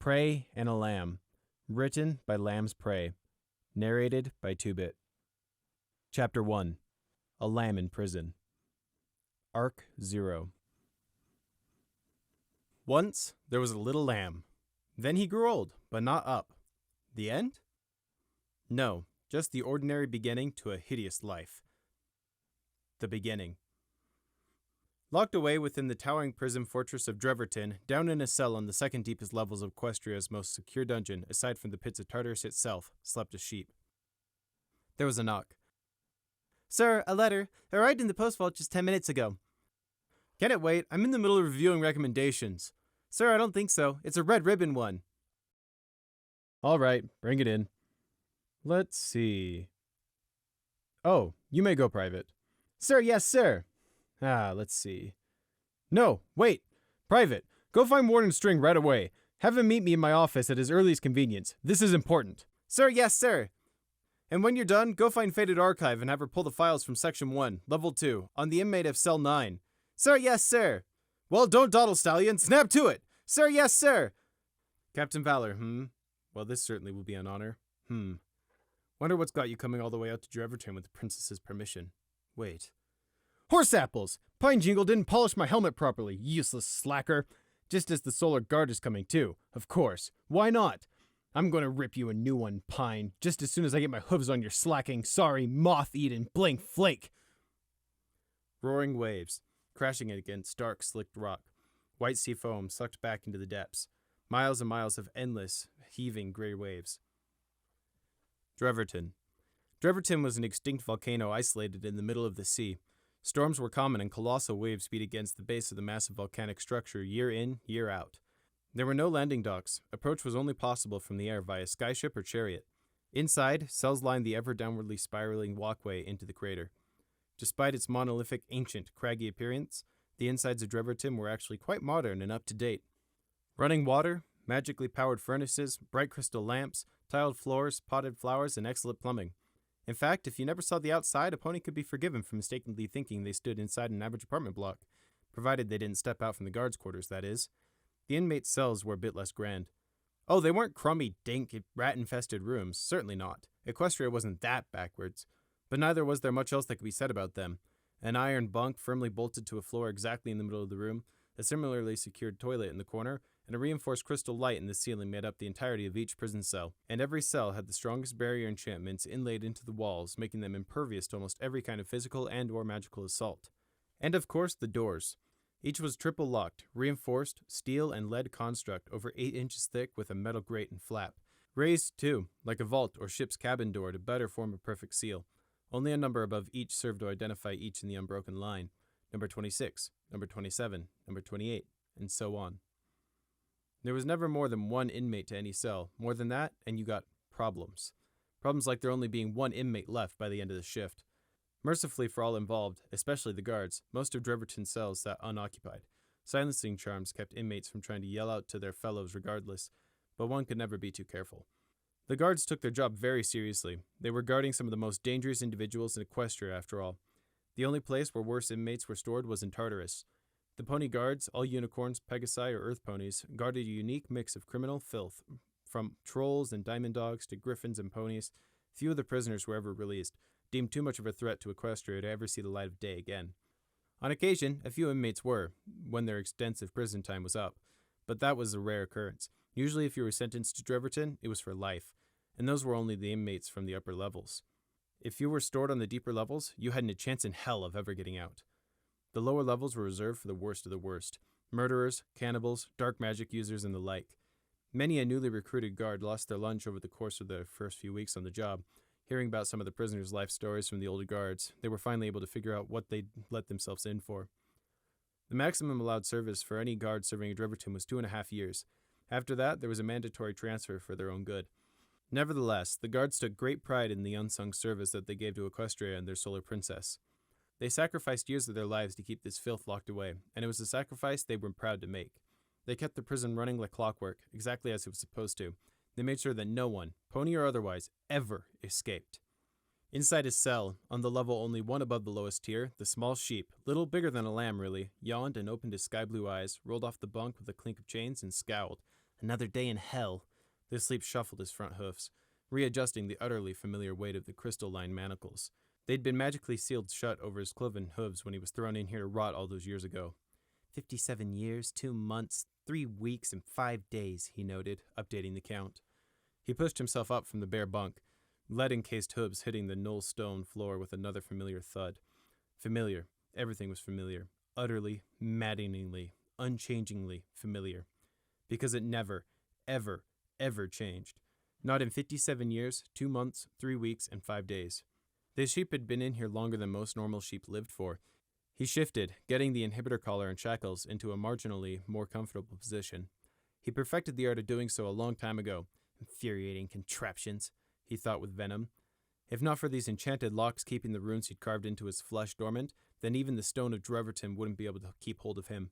Prey and a Lamb. Written by Lamb's Prey. Narrated by 2-Bit. Chapter 1. A Lamb in Prison. Arc 0. Once there was a little lamb. Then he grew old, but not up. The end? No, just the ordinary beginning to a hideous life. The beginning. Locked away within the towering prison fortress of Driverton, down in a cell on the second deepest levels of Equestria's most secure dungeon, aside from the pits of Tartarus itself, slept a sheep. There was a knock. Sir, a letter. Arrived in the post vault just 10 minutes ago. Can it wait? I'm in the middle of reviewing recommendations. Sir, I don't think so. It's a red ribbon one. All right, bring it in. Let's see. Oh, you may go private. Sir, yes, sir. Let's see. No, wait. Private. Go find Warden String right away. Have him meet me in my office at his earliest convenience. This is important. Sir, yes, sir. And when you're done, go find Faded Archive and have her pull the files from Section 1, Level 2, on the inmate of Cell 9. Sir, yes, sir. Well, don't dawdle, Stallion. Snap to it. Sir, yes, sir. Captain Valor, Well, this certainly will be an honor. Wonder what's got you coming all the way out to Driverton with the princess's permission. Wait. Horse apples! Pine Jingle didn't polish my helmet properly, useless slacker. Just as the Solar Guard is coming too, of course. Why not? I'm going to rip you a new one, Pine, just as soon as I get my hooves on your slacking, sorry, moth-eaten blank flake. Roaring waves, crashing against dark, slicked rock. White sea foam sucked back into the depths. Miles and miles of endless, heaving gray waves. Driverton. Driverton was an extinct volcano isolated in the middle of the sea. Storms were common and colossal waves beat against the base of the massive volcanic structure year in, year out. There were no landing docks. Approach was only possible from the air via skyship or chariot. Inside, cells lined the ever downwardly spiraling walkway into the crater. Despite its monolithic, ancient, craggy appearance, the insides of Driverton were actually quite modern and up to date. Running water, magically powered furnaces, bright crystal lamps, tiled floors, potted flowers, and excellent plumbing. In fact, if you never saw the outside, a pony could be forgiven for mistakenly thinking they stood inside an average apartment block, provided they didn't step out from the guards' quarters, that is. The inmates' cells were a bit less grand. Oh, they weren't crummy, dank, rat-infested rooms, certainly not. Equestria wasn't that backwards. But neither was there much else that could be said about them. An iron bunk firmly bolted to a floor exactly in the middle of the room, a similarly secured toilet in the corner, and a reinforced crystal light in the ceiling made up the entirety of each prison cell, and every cell had the strongest barrier enchantments inlaid into the walls, making them impervious to almost every kind of physical and or magical assault. And of course, the doors. Each was triple locked, reinforced, steel and lead construct over 8 inches thick with a metal grate and flap. Raised, too, like a vault or ship's cabin door to better form a perfect seal. Only a number above each served to identify each in the unbroken line. Number 26, number 27, number 28, and so on. There was never more than one inmate to any cell. More than that, and you got problems. Problems like there only being one inmate left by the end of the shift. Mercifully for all involved, especially the guards, most of Driverton's cells sat unoccupied. Silencing charms kept inmates from trying to yell out to their fellows regardless, but one could never be too careful. The guards took their job very seriously. They were guarding some of the most dangerous individuals in Equestria, after all. The only place where worse inmates were stored was in Tartarus. The pony guards, all unicorns, pegasi, or earth ponies, guarded a unique mix of criminal filth. From trolls and diamond dogs to griffins and ponies, few of the prisoners were ever released, deemed too much of a threat to Equestria to ever see the light of day again. On occasion, a few inmates were, when their extensive prison time was up, but that was a rare occurrence. Usually if you were sentenced to Driverton, it was for life, and those were only the inmates from the upper levels. If you were stored on the deeper levels, you hadn't a chance in hell of ever getting out. The lower levels were reserved for the worst of the worst. Murderers, cannibals, dark magic users, and the like. Many a newly recruited guard lost their lunch over the course of their first few weeks on the job. Hearing about some of the prisoners' life stories from the older guards, they were finally able to figure out what they'd let themselves in for. The maximum allowed service for any guard serving at Driverton was 2.5 years. After that, there was a mandatory transfer for their own good. Nevertheless, the guards took great pride in the unsung service that they gave to Equestria and their solar princess. They sacrificed years of their lives to keep this filth locked away, and it was a sacrifice they were proud to make. They kept the prison running like clockwork, exactly as it was supposed to. They made sure that no one, pony or otherwise, ever escaped. Inside his cell, on the level only one above the lowest tier, the small sheep, little bigger than a lamb really, yawned and opened his sky-blue eyes, rolled off the bunk with a clink of chains, and scowled, Another day in hell. The Sleep shuffled his front hoofs, readjusting the utterly familiar weight of the crystal-lined manacles. They'd been magically sealed shut over his cloven hooves when he was thrown in here to rot all those years ago. 57 years, 2 months, 3 weeks, and 5 days, he noted, updating the count. He pushed himself up from the bare bunk, lead-encased hooves hitting the null stone floor with another familiar thud. Familiar. Everything was familiar. Utterly, maddeningly, unchangingly familiar. Because it never, ever, ever changed. Not in 57 years, 2 months, 3 weeks, and 5 days. The sheep had been in here longer than most normal sheep lived for. He shifted, getting the inhibitor collar and shackles into a marginally more comfortable position. He perfected the art of doing so a long time ago. Infuriating contraptions, he thought with venom. If not for these enchanted locks keeping the runes he'd carved into his flesh dormant, then even the stone of Driverton wouldn't be able to keep hold of him.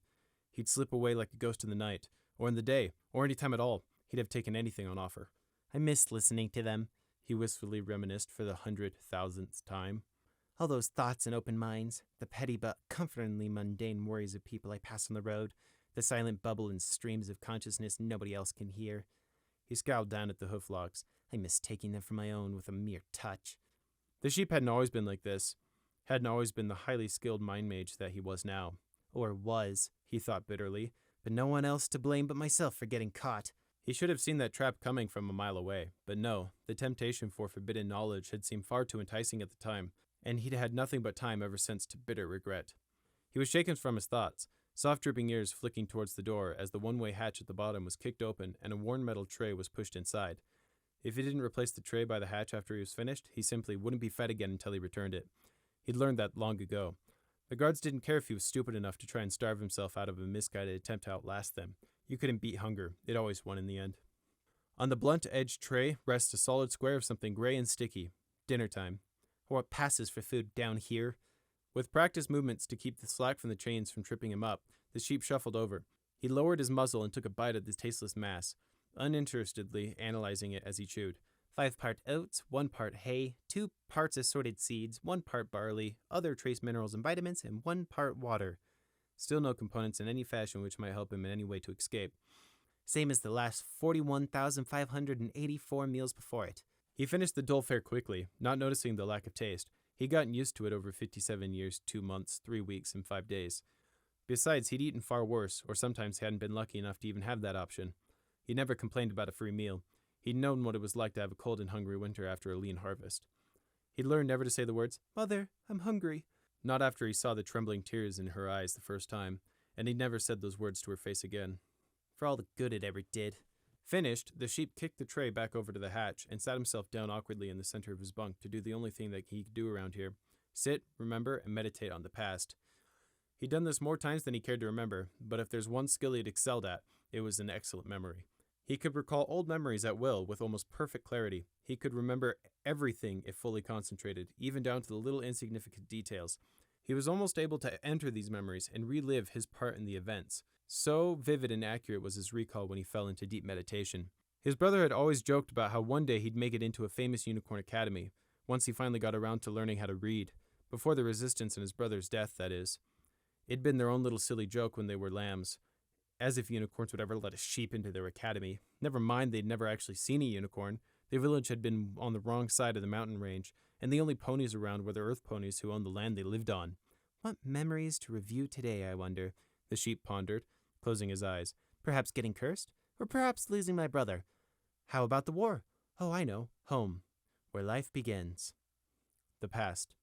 He'd slip away like a ghost in the night, or in the day, or any time at all. He'd have taken anything on offer. I miss listening to them, he wistfully reminisced for the 100,000th time. All those thoughts and open minds, the petty but comfortingly mundane worries of people I pass on the road, the silent bubble and streams of consciousness nobody else can hear. He scowled down at the hoof logs. I miss taking them for my own with a mere touch. The sheep hadn't always been like this. Hadn't always been the highly skilled mind mage that he was now. Or was, he thought bitterly, but no one else to blame but myself for getting caught. He should have seen that trap coming from a mile away, but no, the temptation for forbidden knowledge had seemed far too enticing at the time, and he'd had nothing but time ever since to bitter regret. He was shaken from his thoughts, soft dripping ears flicking towards the door as the one-way hatch at the bottom was kicked open and a worn metal tray was pushed inside. If he didn't replace the tray by the hatch after he was finished, he simply wouldn't be fed again until he returned it. He'd learned that long ago. The guards didn't care if he was stupid enough to try and starve himself out of a misguided attempt to outlast them. You couldn't beat hunger. It always won in the end. On the blunt-edged tray rests a solid square of something gray and sticky. Dinner time. Or what passes for food down here. With practiced movements to keep the slack from the chains from tripping him up, the sheep shuffled over. He lowered his muzzle and took a bite of the tasteless mass, uninterestedly analyzing it as he chewed. 5 part oats, 1 part hay, 2 parts assorted seeds, 1 part barley, other trace minerals and vitamins, and 1 part water. Still no components in any fashion which might help him in any way to escape. Same as the last 41,584 meals before it. He finished the dull fare quickly, not noticing the lack of taste. He'd gotten used to it over 57 years, 2 months, 3 weeks, and 5 days. Besides, he'd eaten far worse, or sometimes hadn't been lucky enough to even have that option. He'd never complained about a free meal. He'd known what it was like to have a cold and hungry winter after a lean harvest. He'd learned never to say the words, "Mother, I'm hungry," not after he saw the trembling tears in her eyes the first time, and he'd never said those words to her face again. For all the good it ever did. Finished, the sheep kicked the tray back over to the hatch and sat himself down awkwardly in the center of his bunk to do the only thing that he could do around here. Sit, remember, and meditate on the past. He'd done this more times than he cared to remember, but if there's one skill he'd excelled at, it was an excellent memory. He could recall old memories at will with almost perfect clarity. He could remember everything if fully concentrated, even down to the little insignificant details. He was almost able to enter these memories and relive his part in the events. So vivid and accurate was his recall when he fell into deep meditation. His brother had always joked about how one day he'd make it into a famous unicorn academy, once he finally got around to learning how to read. Before the resistance and his brother's death, that is. It'd been their own little silly joke when they were lambs. As if unicorns would ever let a sheep into their academy. Never mind they'd never actually seen a unicorn. Their village had been on the wrong side of the mountain range, and the only ponies around were the earth ponies who owned the land they lived on. What memories to review today, I wonder, the sheep pondered, closing his eyes. Perhaps getting cursed? Or perhaps losing my brother? How about the war? Oh, I know. Home. Where life begins. The past.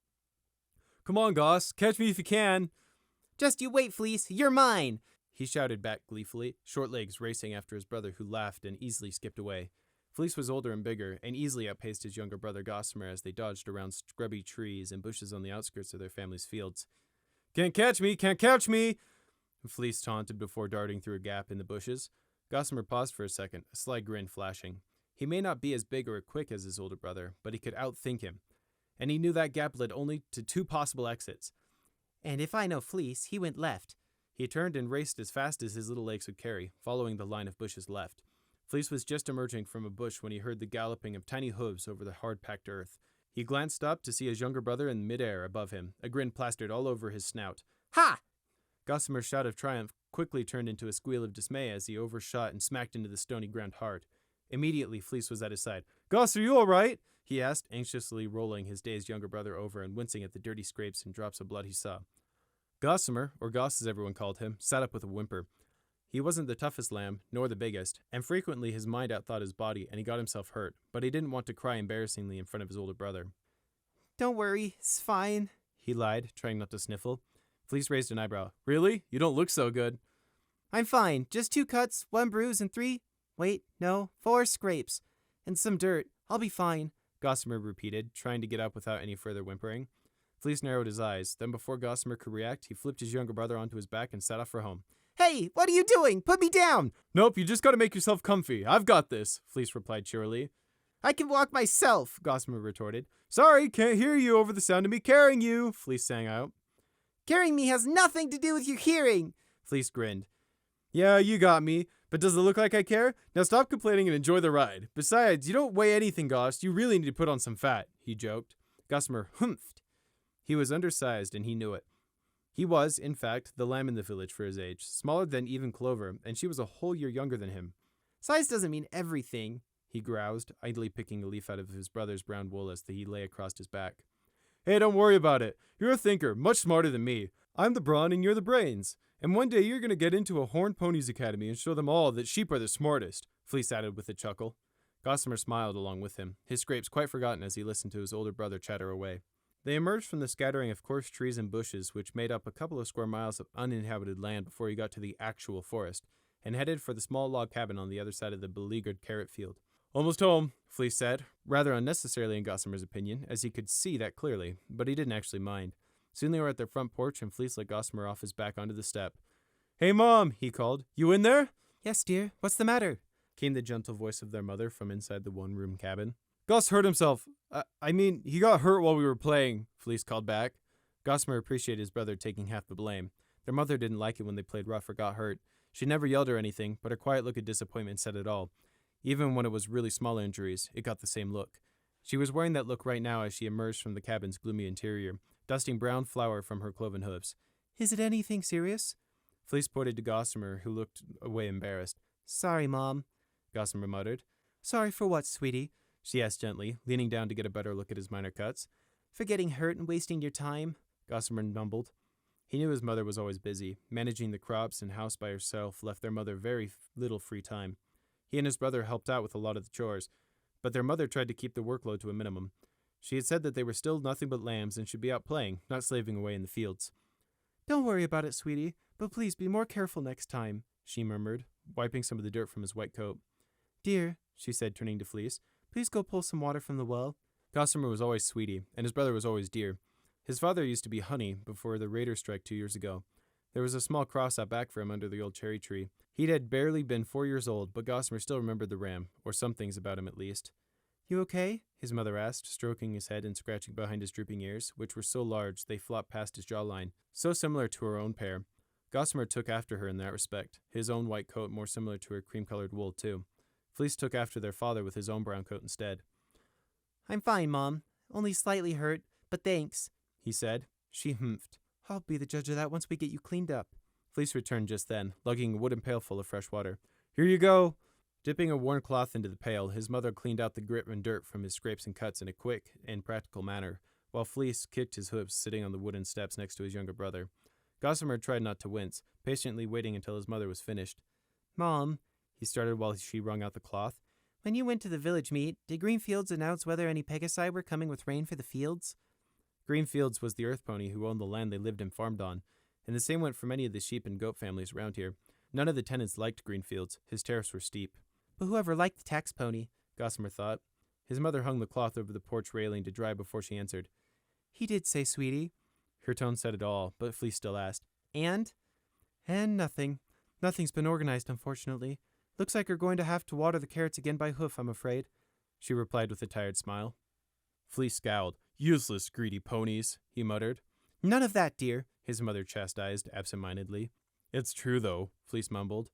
Come on, Goss. Catch me if you can. Just you wait, Fleece. You're mine. He shouted back gleefully, short legs racing after his brother who laughed and easily skipped away. Fleece was older and bigger, and easily outpaced his younger brother Gossamer as they dodged around scrubby trees and bushes on the outskirts of their family's fields. Can't catch me! Can't catch me! Fleece taunted before darting through a gap in the bushes. Gossamer paused for a second, a sly grin flashing. He may not be as big or quick as his older brother, but he could outthink him. And he knew that gap led only to 2 possible exits. And if I know Fleece, he went left. He turned and raced as fast as his little legs could carry, following the line of bushes left. Fleece was just emerging from a bush when he heard the galloping of tiny hooves over the hard-packed earth. He glanced up to see his younger brother in midair above him, a grin plastered all over his snout. Ha! Gossamer's shout of triumph quickly turned into a squeal of dismay as he overshot and smacked into the stony ground hard. Immediately, Fleece was at his side. "Goss, are you all right?" he asked, anxiously rolling his dazed younger brother over and wincing at the dirty scrapes and drops of blood he saw. Gossamer, or Goss as everyone called him, sat up with a whimper. He wasn't the toughest lamb, nor the biggest, and frequently his mind outthought his body and he got himself hurt, but he didn't want to cry embarrassingly in front of his older brother. Don't worry, it's fine, he lied, trying not to sniffle. Fleece raised an eyebrow. "Really? You don't look so good." I'm fine. Just 2 cuts, 1 bruise, and 4 scrapes. And some dirt. I'll be fine, Gossamer repeated, trying to get up without any further whimpering. Fleece narrowed his eyes. Then before Gossamer could react, he flipped his younger brother onto his back and set off for home. Hey, what are you doing? Put me down! Nope, you just gotta make yourself comfy. I've got this, Fleece replied cheerily. I can walk myself, Gossamer retorted. Sorry, can't hear you over the sound of me carrying you, Fleece sang out. Carrying me has nothing to do with your hearing, Fleece grinned. Yeah, you got me, but does it look like I care? Now stop complaining and enjoy the ride. Besides, you don't weigh anything, Goss. You really need to put on some fat, he joked. Gossamer humphed. He was undersized, and he knew it. He was, in fact, the lamb in the village for his age, smaller than even Clover, and she was a whole year younger than him. Size doesn't mean everything, he groused, idly picking a leaf out of his brother's brown wool as he lay across his back. Hey, don't worry about it. You're a thinker, much smarter than me. I'm the brawn and you're the brains. And one day you're going to get into a Horned Ponies Academy and show them all that sheep are the smartest, Fleece added with a chuckle. Gossamer smiled along with him, his scrapes quite forgotten as he listened to his older brother chatter away. They emerged from the scattering of coarse trees and bushes which made up a couple of square miles of uninhabited land before he got to the actual forest, and headed for the small log cabin on the other side of the beleaguered carrot field. Almost home, Fleece said, rather unnecessarily in Gossamer's opinion, as he could see that clearly, but he didn't actually mind. Soon they were at their front porch, and Fleece let Gossamer off his back onto the step. Hey, Mom, he called. You in there? Yes, dear. What's the matter? Came the gentle voice of their mother from inside the one-room cabin. Goss hurt himself. He got hurt while we were playing, Fleece called back. Gossamer appreciated his brother taking half the blame. Their mother didn't like it when they played rough or got hurt. She never yelled or anything, but her quiet look of disappointment said it all. Even when it was really small injuries, it got the same look. She was wearing that look right now as she emerged from the cabin's gloomy interior, dusting brown flour from her cloven hooves. Is it anything serious? Fleece pointed to Gossamer, who looked away embarrassed. Sorry, Mom, Gossamer muttered. Sorry for what, sweetie? She asked gently, leaning down to get a better look at his minor cuts. For getting hurt and wasting your time, Gossamer mumbled. He knew his mother was always busy. Managing the crops and house by herself left their mother very little free time. He and his brother helped out with a lot of the chores, but their mother tried to keep the workload to a minimum. She had said that they were still nothing but lambs and should be out playing, not slaving away in the fields. Don't worry about it, sweetie, but please be more careful next time, she murmured, wiping some of the dirt from his white coat. Dear, she said, turning to Fleece, please go pull some water from the well. Gossamer was always Sweetie, and his brother was always Dear. His father used to be Honey before the raider strike 2 years ago. There was a small cross out back for him under the old cherry tree. He had barely been 4 years old, but Gossamer still remembered the ram, or some things about him at least. You okay? His mother asked, stroking his head and scratching behind his drooping ears, which were so large they flopped past his jawline, so similar to her own pair. Gossamer took after her in that respect, his own white coat more similar to her cream-colored wool, too. Fleece took after their father with his own brown coat instead. I'm fine, Mom. Only slightly hurt, but thanks, he said. She humphed. I'll be the judge of that once we get you cleaned up. Fleece returned just then, lugging a wooden pail full of fresh water. Here you go. Dipping a worn cloth into the pail, his mother cleaned out the grit and dirt from his scrapes and cuts in a quick and practical manner, while Fleece kicked his hooves sitting on the wooden steps next to his younger brother. Gossamer tried not to wince, patiently waiting until his mother was finished. Mom, he started while she wrung out the cloth. When you went to the village meet, did Greenfields announce whether any Pegasi were coming with rain for the fields? Greenfields was the earth pony who owned the land they lived and farmed on, and the same went for many of the sheep and goat families around here. None of the tenants liked Greenfields. His tariffs were steep. But whoever liked the tax pony, Gossamer thought. His mother hung the cloth over the porch railing to dry before she answered. He did say, sweetie. Her tone said it all, but Fleece still asked. And? And nothing. Nothing's been organized, unfortunately. Looks like you're going to have to water the carrots again by hoof, I'm afraid, she replied with a tired smile. Fleece scowled. Useless, greedy ponies, he muttered. None of that, dear, his mother chastised absent-mindedly. It's true, though, Fleece mumbled.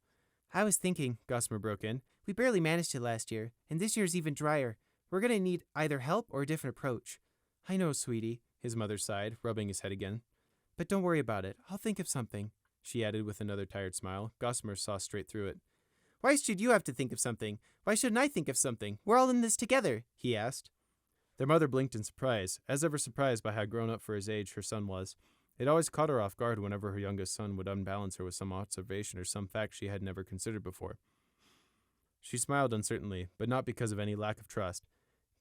I was thinking, Gossamer broke in. We barely managed it last year, and this year's even drier. We're going to need either help or a different approach. I know, sweetie, his mother sighed, rubbing his head again. But don't worry about it. I'll think of something. she added with another tired smile. Gossamer saw straight through it. Why should you have to think of something? Why shouldn't I think of something? We're all in this together, he asked. Their mother blinked in surprise, as ever surprised by how grown up for his age her son was. It always caught her off guard whenever her youngest son would unbalance her with some observation or some fact she had never considered before. She smiled uncertainly, but not because of any lack of trust.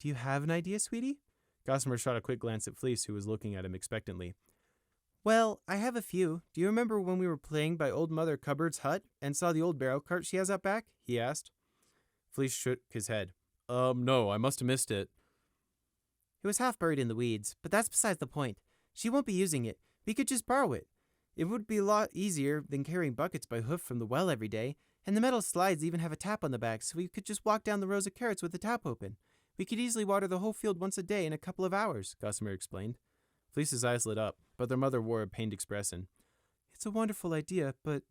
Do you have an idea, sweetie? Gossamer shot a quick glance at Fleece, who was looking at him expectantly. Well, I have a few. Do you remember when we were playing by old Mother Cupboard's hut and saw the old barrel cart she has out back? He asked. Fleece shook his head. No, I must have missed it. It was half buried in the weeds, but that's besides the point. She won't be using it. We could just borrow it. It would be a lot easier than carrying buckets by hoof from the well every day, and the metal slides even have a tap on the back, so we could just walk down the rows of carrots with the tap open. We could easily water the whole field once a day in a couple of hours, Gossamer explained. Fleece's eyes lit up, but their mother wore a pained expression. It's a wonderful idea, but,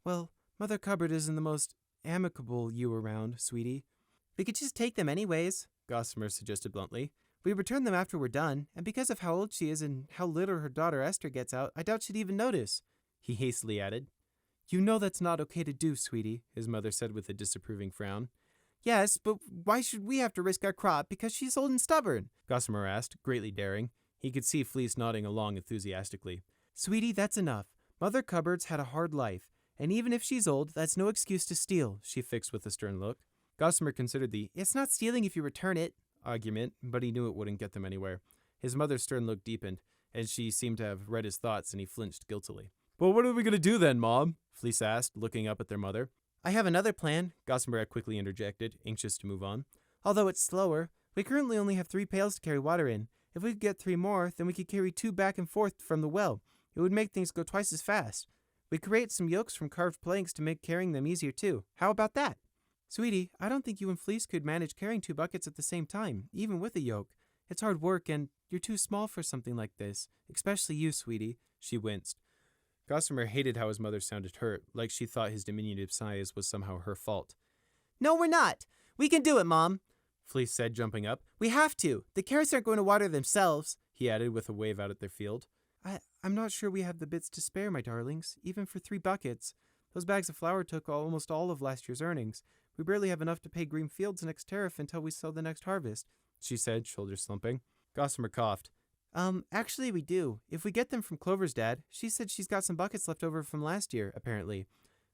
well, Mother Cupboard isn't the most amicable you around, sweetie. We could just take them anyways, Gossamer suggested bluntly. We return them after we're done, and because of how old she is and how little her daughter Esther gets out, I doubt she'd even notice, he hastily added. You know that's not okay to do, sweetie, his mother said with a disapproving frown. Yes, but why should we have to risk our crop because she's old and stubborn? Gossamer asked, greatly daring. He could see Fleece nodding along enthusiastically. Sweetie, that's enough. Mother Cupboard's had a hard life, and even if she's old, that's no excuse to steal, she fixed with a stern look. Gossamer considered the "It's not stealing if you return it" argument, but he knew it wouldn't get them anywhere. His mother's stern look deepened, and she seemed to have read his thoughts, and he flinched guiltily. Well, what are we going to do then, Mom? Fleece asked, looking up at their mother. I have another plan, Gossamer had quickly interjected, anxious to move on. Although it's slower. We currently only have 3 pails to carry water in. If we could get 3 more, then we could carry 2 back and forth from the well. It would make things go twice as fast. We could create some yokes from carved planks to make carrying them easier too. How about that? Sweetie, I don't think you and Fleece could manage carrying 2 buckets at the same time, even with a yoke. It's hard work, and you're too small for something like this. Especially you, sweetie. She winced. Gossamer hated how his mother sounded hurt, like she thought his diminutive size was somehow her fault. No, we're not. We can do it, Mom, Fleece said, jumping up. We have to. The carrots aren't going to water themselves, he added with a wave out at their field. I'm not sure we have the bits to spare, my darlings, even for 3 buckets. Those bags of flour took almost all of last year's earnings. We barely have enough to pay Green Fields' next tariff until we sell the next harvest, she said, shoulders slumping. Gossamer coughed. Actually we do. If we get them from Clover's dad, she said she's got some buckets left over from last year, apparently.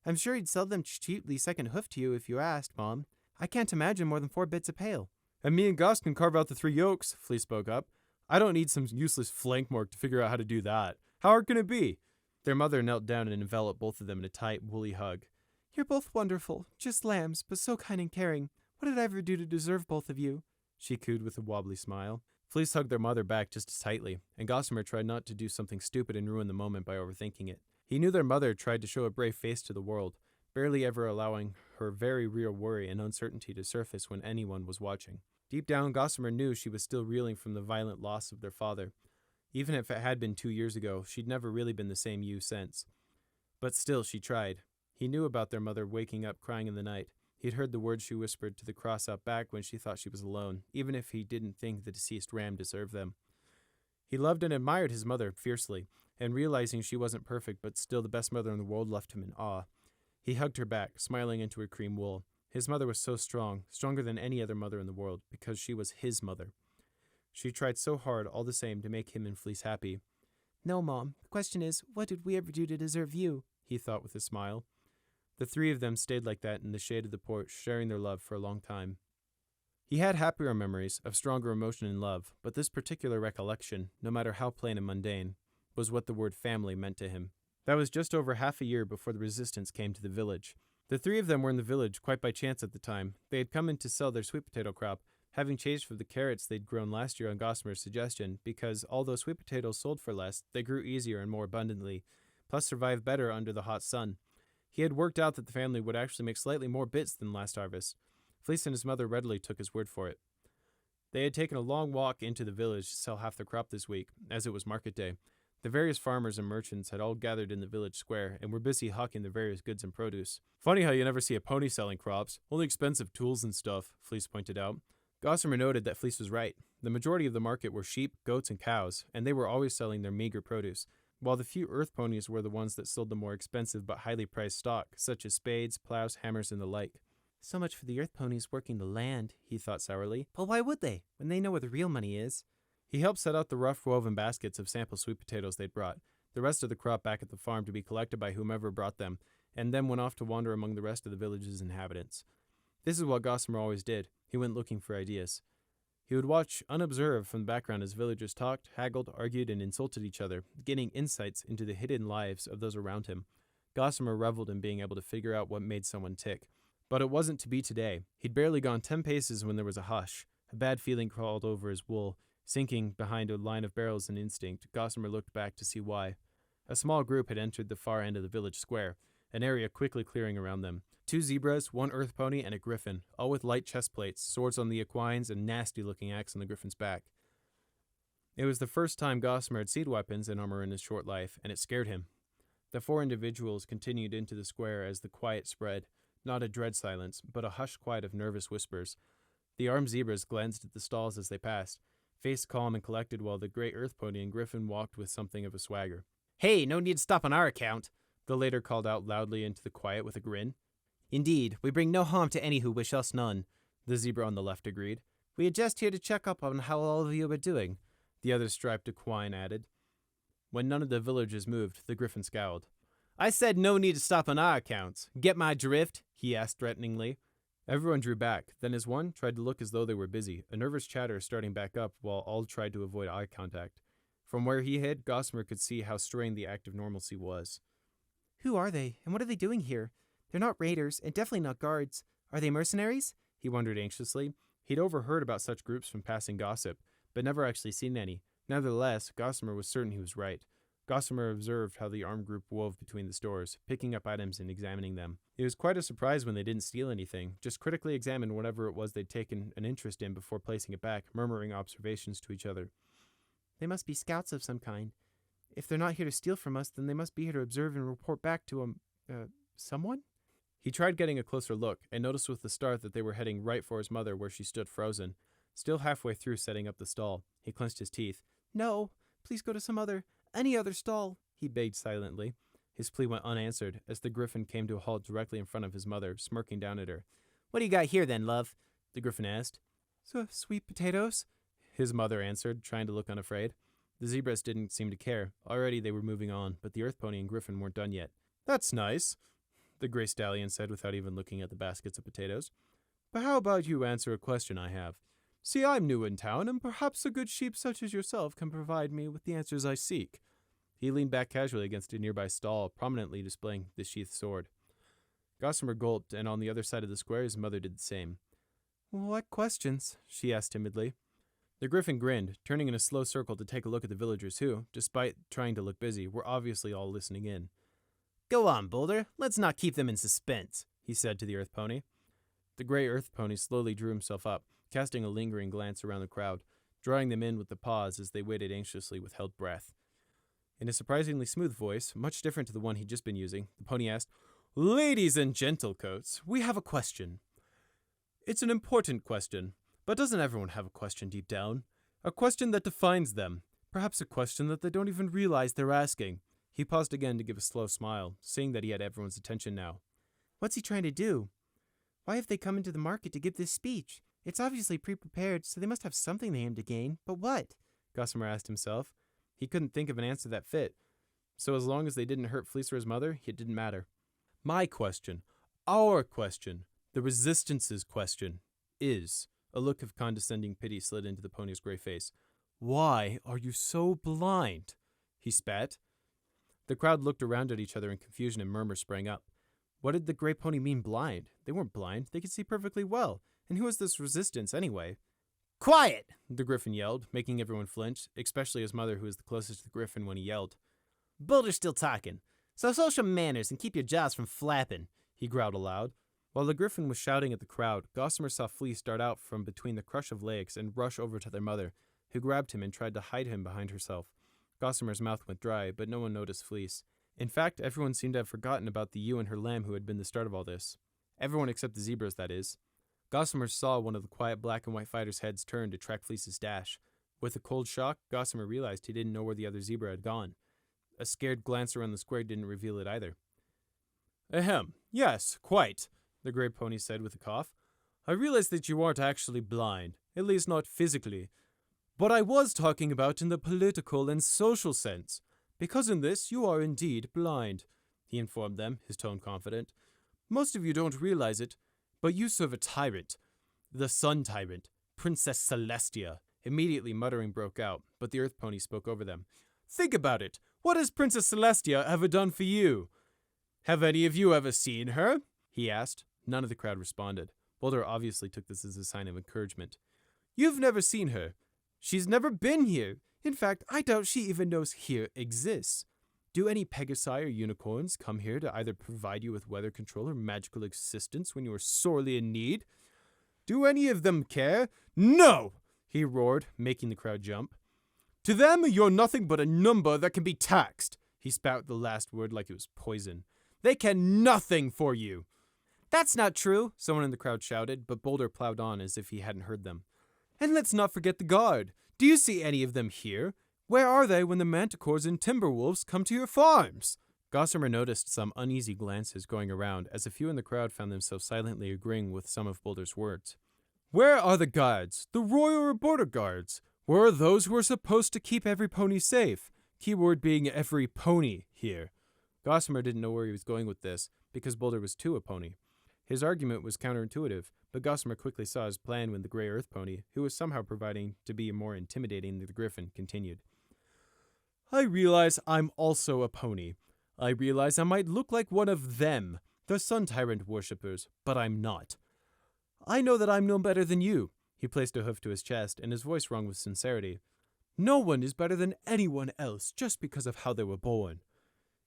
I'm sure he'd sell them cheaply second hoof to you if you asked, Mom. I can't imagine more than 4 bits a pail. And me and Goss can carve out the 3 yolks, Fleece spoke up. I don't need some useless flank mark to figure out how to do that. How hard can it be? Their mother knelt down and enveloped both of them in a tight, woolly hug. You're both wonderful, just lambs, but so kind and caring. What did I ever do to deserve both of you? She cooed with a wobbly smile. Fleece hugged their mother back just as tightly, and Gossamer tried not to do something stupid and ruin the moment by overthinking it. He knew their mother tried to show a brave face to the world, barely ever allowing her very real worry and uncertainty to surface when anyone was watching. Deep down, Gossamer knew she was still reeling from the violent loss of their father. Even if it had been 2 years ago, she'd never really been the same you since. But still, she tried. He knew about their mother waking up crying in the night. He'd heard the words she whispered to the cross out back when she thought she was alone, even if he didn't think the deceased ram deserved them. He loved and admired his mother fiercely, and realizing she wasn't perfect but still the best mother in the world left him in awe. He hugged her back, smiling into her cream wool. His mother was so strong, stronger than any other mother in the world, because she was his mother. She tried so hard, all the same, to make him and Fleece happy. No, Mom. The question is, what did we ever do to deserve you? He thought with a smile. The 3 of them stayed like that in the shade of the porch, sharing their love for a long time. He had happier memories of stronger emotion and love, but this particular recollection, no matter how plain and mundane, was what the word family meant to him. That was just over half a year before the resistance came to the village. The 3 of them were in the village quite by chance at the time. They had come in to sell their sweet potato crop, having changed from the carrots they'd grown last year on Gossamer's suggestion, because although sweet potatoes sold for less, they grew easier and more abundantly, plus survived better under the hot sun. He had worked out that the family would actually make slightly more bits than last harvest. Fleece and his mother readily took his word for it. They had taken a long walk into the village to sell half their crop this week, as it was market day. The various farmers and merchants had all gathered in the village square and were busy hawking their various goods and produce. Funny how you never see a pony selling crops, only expensive tools and stuff, Fleece pointed out. Gossamer noted that Fleece was right. The majority of the market were sheep, goats, and cows, and they were always selling their meager produce. while the few earth ponies were the ones that sold the more expensive but highly priced stock, such as spades, plows, hammers, and the like. So much for the earth ponies working the land, he thought sourly. But why would they, when they know where the real money is? He helped set out the rough woven baskets of sample sweet potatoes they'd brought, the rest of the crop back at the farm to be collected by whomever brought them, and then went off to wander among the rest of the village's inhabitants. This is what Gossamer always did. He went looking for ideas. He would watch unobserved from the background as villagers talked, haggled, argued, and insulted each other, gaining insights into the hidden lives of those around him. Gossamer reveled in being able to figure out what made someone tick. But it wasn't to be today. He'd barely gone 10 paces when there was a hush. A bad feeling crawled over his wool. Sinking behind a line of barrels in instinct, Gossamer looked back to see why. A small group had entered the far end of the village square, an area quickly clearing around them. 2 zebras, 1 earth pony, and a griffin, all with light chest plates, swords on the equines, and nasty-looking axe on the griffin's back. It was the first time Gossamer had seen weapons and armor in his short life, and it scared him. The 4 individuals continued into the square as the quiet spread. Not a dread silence, but a hushed quiet of nervous whispers. The armed zebras glanced at the stalls as they passed, face calm and collected, while the great earth pony and griffin walked with something of a swagger. Hey, no need to stop on our account, the latter called out loudly into the quiet with a grin. Indeed, we bring no harm to any who wish us none, the zebra on the left agreed. We are just here to check up on how all of you are doing, the other striped equine added. When none of the villagers moved, the griffin scowled. I said no need to stop on our accounts. Get my drift? He asked threateningly. Everyone drew back, then as one tried to look as though they were busy, a nervous chatter starting back up while all tried to avoid eye contact. From where he hid, Gossamer could see how strained the act of normalcy was. Who are they, and what are they doing here? They're not raiders, and definitely not guards. Are they mercenaries? He wondered anxiously. He'd overheard about such groups from passing gossip, but never actually seen any. Nevertheless, Gossamer was certain he was right. Gossamer observed how the armed group wove between the stores, picking up items and examining them. It was quite a surprise when they didn't steal anything, just critically examined whatever it was they'd taken an interest in before placing it back, murmuring observations to each other. They must be scouts of some kind. If they're not here to steal from us, then they must be here to observe and report back to someone? He tried getting a closer look, and noticed with the start that they were heading right for his mother where she stood frozen. Still halfway through setting up the stall, he clenched his teeth. No, please go to any other stall, he begged silently. His plea went unanswered as the griffin came to a halt directly in front of his mother, smirking down at her. What do you got here then, love? The griffin asked. So, sweet potatoes? His mother answered, trying to look unafraid. The zebras didn't seem to care. Already they were moving on, but the earth pony and griffin weren't done yet. That's nice, the gray stallion said without even looking at the baskets of potatoes. But how about you answer a question I have? See, I'm new in town, and perhaps a good sheep such as yourself can provide me with the answers I seek. He leaned back casually against a nearby stall, prominently displaying the sheathed sword. Gossamer gulped, and on the other side of the square his mother did the same. What questions? She asked timidly. The griffin grinned, turning in a slow circle to take a look at the villagers who, despite trying to look busy, were obviously all listening in. Go on, Boulder. Let's not keep them in suspense, he said to the earth pony. The gray earth pony slowly drew himself up, casting a lingering glance around the crowd, drawing them in with the paws as they waited anxiously with held breath. In a surprisingly smooth voice, much different to the one he'd just been using, the pony asked, Ladies and gentlecoats, we have a question. It's an important question, but doesn't everyone have a question deep down? A question that defines them. Perhaps a question that they don't even realize they're asking. He paused again to give a slow smile, seeing that he had everyone's attention now. What's he trying to do? Why have they come into the market to give this speech? It's obviously pre-prepared, so they must have something they aim to gain. But what? Gossamer asked himself. He couldn't think of an answer that fit. So as long as they didn't hurt Fleecer's mother, it didn't matter. My question, our question, the Resistance's question, is... A look of condescending pity slid into the pony's gray face. Why are you so blind? He spat. The crowd looked around at each other in confusion and murmurs sprang up. What did the gray pony mean blind? They weren't blind. They could see perfectly well. And who was this Resistance anyway? Quiet! The griffin yelled, making everyone flinch, especially his mother who was the closest to the griffin when he yelled. Boulder's still talking. So social manners and keep your jaws from flapping, he growled aloud. While the griffin was shouting at the crowd, Gossamer saw Fleece dart out from between the crush of legs and rush over to their mother, who grabbed him and tried to hide him behind herself. Gossamer's mouth went dry, but no one noticed Fleece. In fact, everyone seemed to have forgotten about the ewe and her lamb who had been the start of all this. Everyone except the zebras, that is. Gossamer saw one of the quiet black and white fighters' heads turn to track Fleece's dash. With a cold shock, Gossamer realized he didn't know where the other zebra had gone. A scared glance around the square didn't reveal it either. Ahem, yes, quite, the gray pony said with a cough. I realize that you aren't actually blind, at least not physically. But I was talking about in the political and social sense, because in this you are indeed blind, he informed them, his tone confident. Most of you don't realize it, but you serve a tyrant. The Sun Tyrant, Princess Celestia. Immediately muttering broke out, but the Earth Pony spoke over them. Think about it. What has Princess Celestia ever done for you? Have any of you ever seen her? He asked. None of the crowd responded. Boulder obviously took this as a sign of encouragement. You've never seen her. She's never been here. In fact, I doubt she even knows here exists. Do any Pegasi or unicorns come here to either provide you with weather control or magical assistance when you are sorely in need? Do any of them care? No! He roared, making the crowd jump. To them, you're nothing but a number that can be taxed. He spat the last word like it was poison. They can nothing for you. That's not true, someone in the crowd shouted, but Boulder plowed on as if he hadn't heard them. And let's not forget the guard. Do you see any of them here? Where are they when the manticores and timberwolves come to your farms? Gossamer noticed some uneasy glances going around as a few in the crowd found themselves silently agreeing with some of Boulder's words. Where are the guards? The royal or border guards? Where are those who are supposed to keep every pony safe? Keyword being every pony here. Gossamer didn't know where he was going with this, because Boulder was too a pony. His argument was counterintuitive, but Gossamer quickly saw his plan when the gray earth pony, who was somehow proving to be more intimidating than the griffin, continued. I realize I'm also a pony. I realize I might look like one of them, the Sun Tyrant worshippers, but I'm not. I know that I'm no better than you. He placed a hoof to his chest, and his voice rung with sincerity. No one is better than anyone else just because of how they were born.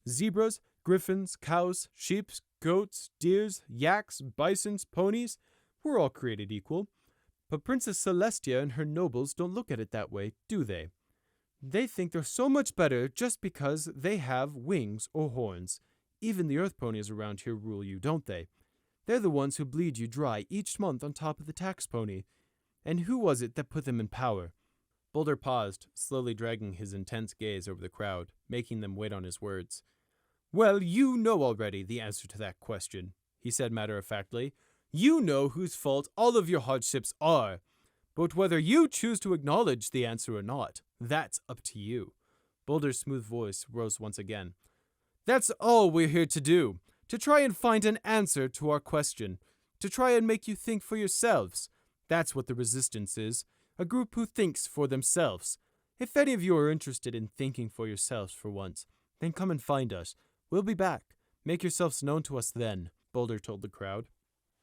Zebras, griffins, cows, sheep, goats, deers, yaks, bisons, ponies, we're all created equal. But Princess Celestia and her nobles don't look at it that way, do they? They think they're so much better just because they have wings or horns. Even the earth ponies around here rule you, don't they? They're the ones who bleed you dry each month on top of the tax pony. And who was it that put them in power? Boulder paused, slowly dragging his intense gaze over the crowd, making them wait on his words. Well, you know already the answer to that question, he said matter-of-factly. You know whose fault all of your hardships are. But whether you choose to acknowledge the answer or not, that's up to you. Boulder's smooth voice rose once again. That's all we're here to do. To try and find an answer to our question. To try and make you think for yourselves. That's what the resistance is. A group who thinks for themselves. If any of you are interested in thinking for yourselves for once, then come and find us. We'll be back. Make yourselves known to us then, Boulder told the crowd.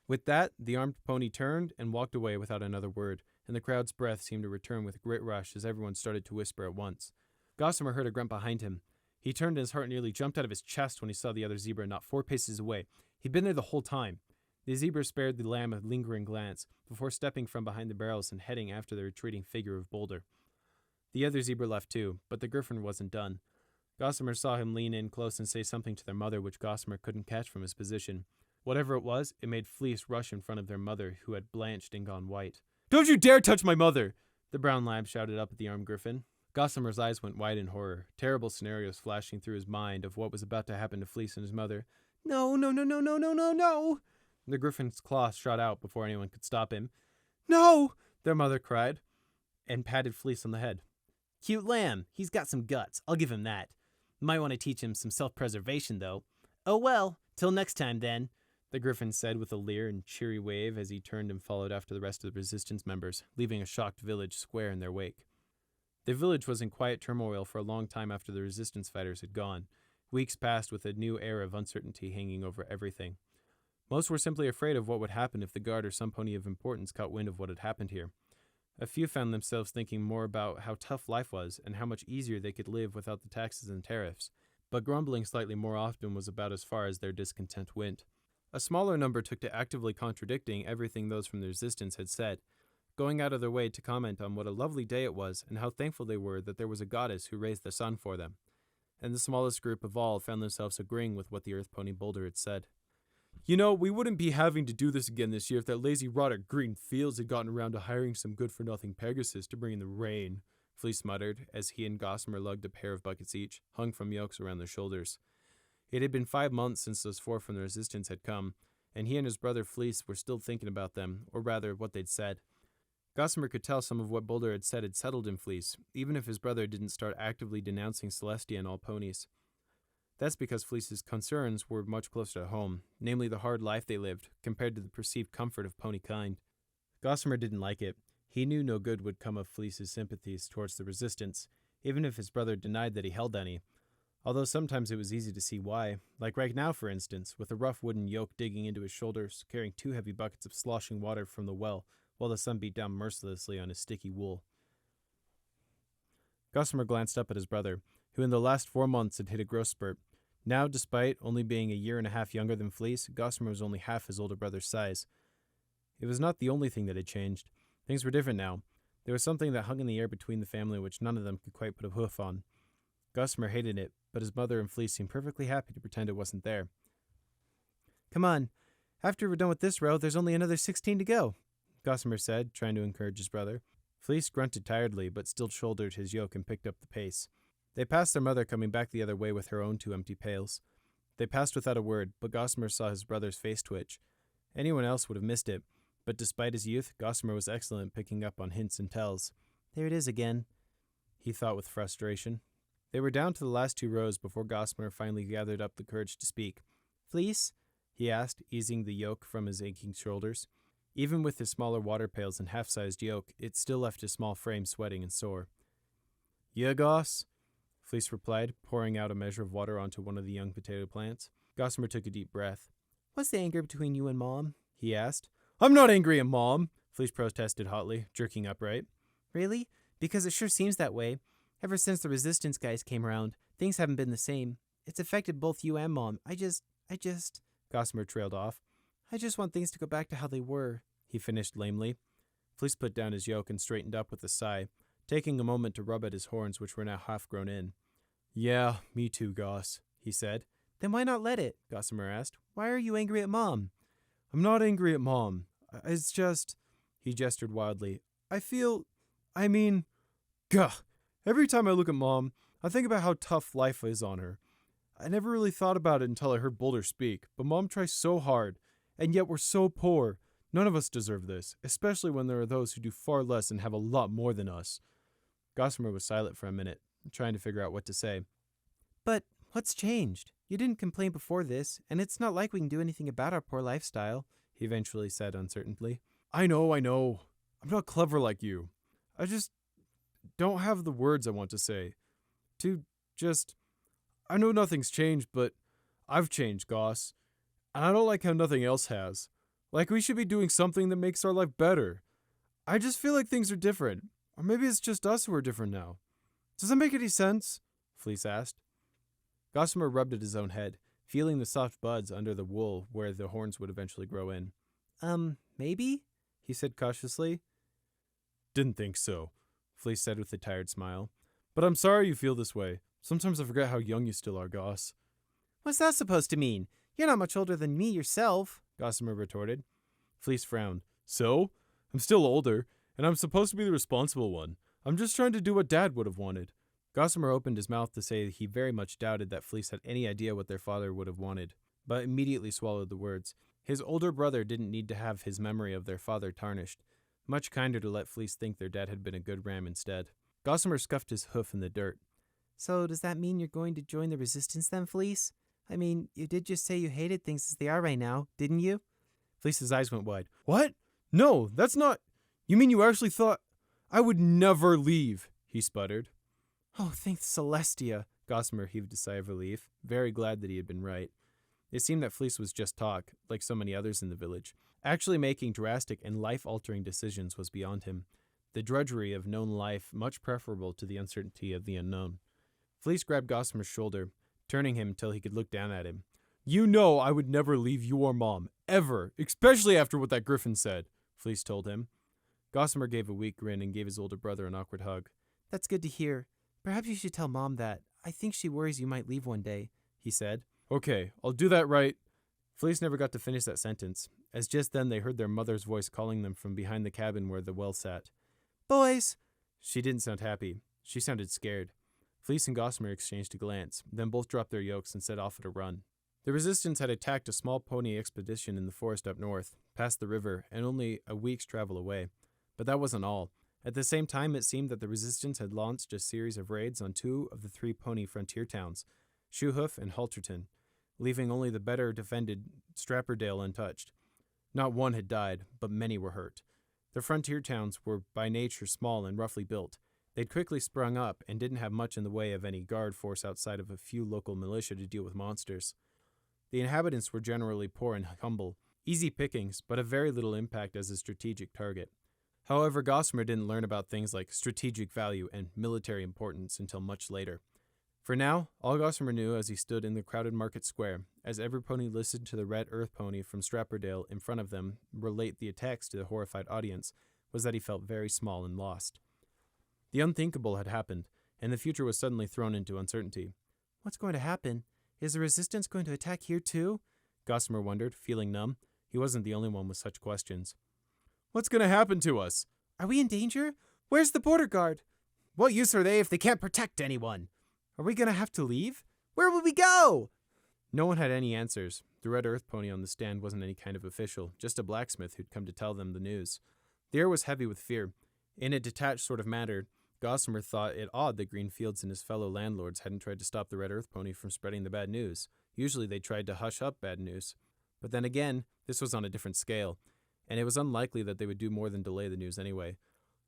With that, the armed pony turned and walked away without another word, and the crowd's breath seemed to return with a great rush as everyone started to whisper at once. Gossamer heard a grunt behind him. He turned and his heart nearly jumped out of his chest when he saw the other zebra not 4 paces away. He'd been there the whole time. The zebra spared the lamb a lingering glance before stepping from behind the barrels and heading after the retreating figure of Boulder. The other zebra left too, but the griffin wasn't done. Gossamer saw him lean in close and say something to their mother which Gossamer couldn't catch from his position. Whatever it was, it made Fleece rush in front of their mother, who had blanched and gone white. Don't you dare touch my mother! The brown lab shouted up at the armed griffin. Gossamer's eyes went wide in horror, terrible scenarios flashing through his mind of what was about to happen to Fleece and his mother. No, no, no, no, no, no, no, no! The griffin's claws shot out before anyone could stop him. No! Their mother cried, and patted Fleece on the head. Cute lamb. He's got some guts. I'll give him that. Might want to teach him some self-preservation, though. Oh well, till next time, then, the griffin said with a leer and cheery wave as he turned and followed after the rest of the resistance members, leaving a shocked village square in their wake. The village was in quiet turmoil for a long time after the resistance fighters had gone. Weeks passed with a new air of uncertainty hanging over everything. Most were simply afraid of what would happen if the guard or some pony of importance caught wind of what had happened here. A few found themselves thinking more about how tough life was and how much easier they could live without the taxes and tariffs, but grumbling slightly more often was about as far as their discontent went. A smaller number took to actively contradicting everything those from the resistance had said, going out of their way to comment on what a lovely day it was and how thankful they were that there was a goddess who raised the sun for them. And the smallest group of all found themselves agreeing with what the Earth Pony Boulder had said. You know, we wouldn't be having to do this again this year if that lazy rot at Green Fields had gotten around to hiring some good-for-nothing Pegasus to bring in the rain, Fleece muttered as he and Gossamer lugged a pair of buckets each, hung from yokes around their shoulders. It had been 5 months since those 4 from the Resistance had come, and he and his brother Fleece were still thinking about them, or rather, what they'd said. Gossamer could tell some of what Boulder had said had settled in Fleece, even if his brother didn't start actively denouncing Celestia and all ponies. That's because Fleece's concerns were much closer to home, namely the hard life they lived, compared to the perceived comfort of pony kind. Gossamer didn't like it. He knew no good would come of Fleece's sympathies towards the Resistance, even if his brother denied that he held any. Although sometimes it was easy to see why, like right now for instance, with a rough wooden yoke digging into his shoulders, carrying 2 heavy buckets of sloshing water from the well, while the sun beat down mercilessly on his sticky wool. Gossamer glanced up at his brother, who in the last 4 months had hit a growth spurt. Now, despite only being a year and a half younger than Fleece, Gossamer was only half his older brother's size. It was not the only thing that had changed. Things were different now. There was something that hung in the air between the family which none of them could quite put a hoof on. Gossamer hated it, but his mother and Fleece seemed perfectly happy to pretend it wasn't there. Come on. After we're done with this row, there's only another 16 to go, Gossamer said, trying to encourage his brother. Fleece grunted tiredly, but still shouldered his yoke and picked up the pace. They passed their mother coming back the other way with her own 2 empty pails. They passed without a word, but Gossamer saw his brother's face twitch. Anyone else would have missed it, but despite his youth, Gossamer was excellent picking up on hints and tells. There it is again, he thought with frustration. They were down to the last 2 rows before Gossamer finally gathered up the courage to speak. Fleece? He asked, easing the yoke from his aching shoulders. Even with his smaller water pails and half-sized yoke, it still left his small frame sweating and sore. Yeah, Goss? Fleece replied, pouring out a measure of water onto one of the young potato plants. Gossamer took a deep breath. What's the anger between you and Mom? He asked. I'm not angry at Mom, Fleece protested hotly, jerking upright. Really? Because it sure seems that way. Ever since the Resistance guys came around, things haven't been the same. It's affected both you and Mom. I just... Gossamer trailed off. I just want things to go back to how they were, he finished lamely. Fleece put down his yoke and straightened up with a sigh, taking a moment to rub at his horns, which were now half grown in. Yeah, me too, Goss, he said. Then why not let it? Gossamer asked. Why are you angry at Mom? I'm not angry at Mom. It's just... He gestured wildly. Gah! Every time I look at Mom, I think about how tough life is on her. I never really thought about it until I heard Boulder speak, but Mom tries so hard, and yet we're so poor. None of us deserve this, especially when there are those who do far less and have a lot more than us. Gossamer was silent for a minute, trying to figure out what to say. But what's changed? You didn't complain before this, and it's not like we can do anything about our poor lifestyle, he eventually said uncertainly. I know. I'm not clever like you. I just don't have the words I want to say. I know nothing's changed, but I've changed, Goss. And I don't like how nothing else has. Like we should be doing something that makes our life better. I just feel like things are different. Or maybe it's just us who are different now. Does that make any sense? Fleece asked. Gossamer rubbed at his own head, feeling the soft buds under the wool where the horns would eventually grow in. Maybe? He said cautiously. Didn't think so, Fleece said with a tired smile. But I'm sorry you feel this way. Sometimes I forget how young you still are, Goss. What's that supposed to mean? You're not much older than me yourself, Gossamer retorted. Fleece frowned. So? I'm still older, and I'm supposed to be the responsible one. I'm just trying to do what Dad would have wanted. Gossamer opened his mouth to say he very much doubted that Fleece had any idea what their father would have wanted, but immediately swallowed the words. His older brother didn't need to have his memory of their father tarnished. Much kinder to let Fleece think their dad had been a good ram instead. Gossamer scuffed his hoof in the dirt. So does that mean you're going to join the Resistance then, Fleece? I mean, you did just say you hated things as they are right now, didn't you? Fleece's eyes went wide. What? No, that's not... You mean you actually thought... I would never leave, he sputtered. Oh, thank Celestia. Gossamer heaved a sigh of relief, very glad that he had been right. It seemed that Fleece was just talk, like so many others in the village. Actually making drastic and life-altering decisions was beyond him. The drudgery of known life much preferable to the uncertainty of the unknown. Fleece grabbed Gossamer's shoulder, turning him till he could look down at him. You know I would never leave you or Mom, ever, especially after what that griffin said, Fleece told him. Gossamer gave a weak grin and gave his older brother an awkward hug. That's good to hear. Perhaps you should tell Mom that. I think she worries you might leave one day, he said. Okay, I'll do that right. Fleece never got to finish that sentence, as just then they heard their mother's voice calling them from behind the cabin where the well sat. Boys! She didn't sound happy. She sounded scared. Fleece and Gossamer exchanged a glance, then both dropped their yokes and set off at a run. The resistance had attacked a small pony expedition in the forest up north, past the river, and only a week's travel away. But that wasn't all. At the same time, it seemed that the resistance had launched a series of raids on 2 of the 3 pony frontier towns, Shoehoof and Halterton, leaving only the better defended Strapperdale untouched. Not one had died, but many were hurt. The frontier towns were by nature small and roughly built. They'd quickly sprung up and didn't have much in the way of any guard force outside of a few local militia to deal with monsters. The inhabitants were generally poor and humble, easy pickings, but of very little impact as a strategic target. However, Gossamer didn't learn about things like strategic value and military importance until much later. For now, all Gossamer knew as he stood in the crowded market square, as every pony listened to the red earth pony from Strapperdale in front of them relate the attacks to the horrified audience, was that he felt very small and lost. The unthinkable had happened, and the future was suddenly thrown into uncertainty. What's going to happen? Is the resistance going to attack here too? Gossamer wondered, feeling numb. He wasn't the only one with such questions. What's going to happen to us? Are we in danger? Where's the border guard? What use are they if they can't protect anyone? Are we going to have to leave? Where will we go? No one had any answers. The red earth pony on the stand wasn't any kind of official, just a blacksmith who'd come to tell them the news. The air was heavy with fear. In a detached sort of manner, Gossamer thought it odd that Greenfields and his fellow landlords hadn't tried to stop the red earth pony from spreading the bad news. Usually they tried to hush up bad news. But then again, this was on a different scale, and it was unlikely that they would do more than delay the news anyway.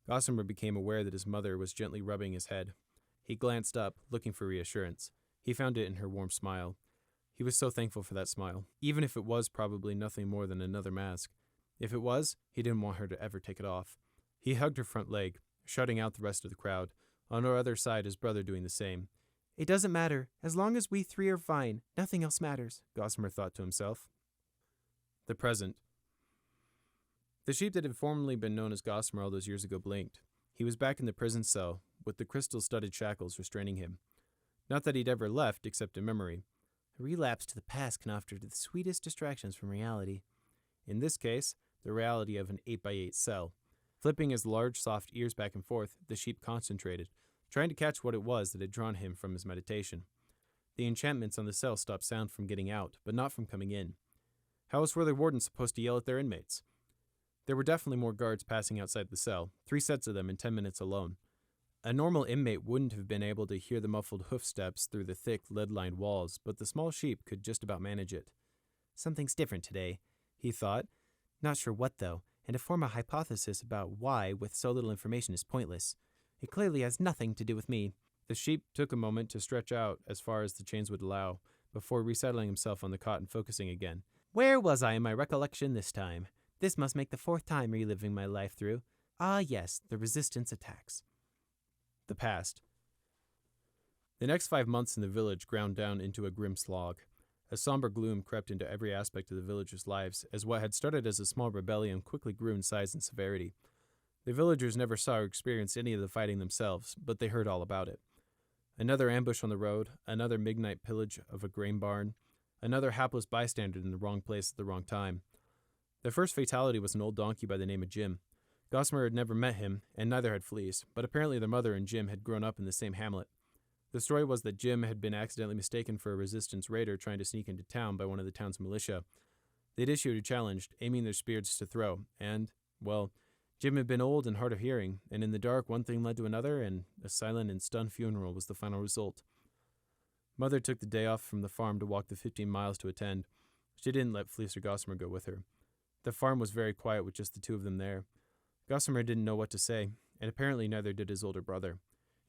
Gossamer became aware that his mother was gently rubbing his head. He glanced up, looking for reassurance. He found it in her warm smile. He was so thankful for that smile, even if it was probably nothing more than another mask. If it was, he didn't want her to ever take it off. He hugged her front leg, shutting out the rest of the crowd. On her other side, his brother doing the same. It doesn't matter. As long as we 3 are fine, nothing else matters, Gossamer thought to himself. The present. The sheep that had formerly been known as Gossamer all those years ago blinked. He was back in the prison cell, with the crystal-studded shackles restraining him. Not that he'd ever left, except in memory. A relapse to the past can offer the sweetest distractions from reality. In this case, the reality of an 8x8 cell. Flipping his large, soft ears back and forth, the sheep concentrated, trying to catch what it was that had drawn him from his meditation. The enchantments on the cell stopped sound from getting out, but not from coming in. How else were the wardens supposed to yell at their inmates? There were definitely more guards passing outside the cell, 3 sets of them in 10 minutes alone. A normal inmate wouldn't have been able to hear the muffled hoofsteps through the thick, lead-lined walls, but the small sheep could just about manage it. Something's different today, he thought. Not sure what, though, and to form a hypothesis about why with so little information is pointless. It clearly has nothing to do with me. The sheep took a moment to stretch out as far as the chains would allow, before resettling himself on the cot and focusing again. Where was I in my recollection this time? This must make the 4th time reliving my life through. Ah, yes, the resistance attacks. The past. The next 5 months in the village ground down into a grim slog. A somber gloom crept into every aspect of the villagers' lives, as what had started as a small rebellion quickly grew in size and severity. The villagers never saw or experienced any of the fighting themselves, but they heard all about it. Another ambush on the road, another midnight pillage of a grain barn, another hapless bystander in the wrong place at the wrong time. The first fatality was an old donkey by the name of Jim. Gossamer had never met him, and neither had Fleece, but apparently their mother and Jim had grown up in the same hamlet. The story was that Jim had been accidentally mistaken for a resistance raider trying to sneak into town by one of the town's militia. They'd issued a challenge, aiming their spears to throw, and, well, Jim had been old and hard of hearing, and in the dark one thing led to another, and a silent and stunned funeral was the final result. Mother took the day off from the farm to walk the 15 miles to attend. She didn't let Fleece or Gossamer go with her. The farm was very quiet with just the 2 of them there. Gossamer didn't know what to say, and apparently neither did his older brother.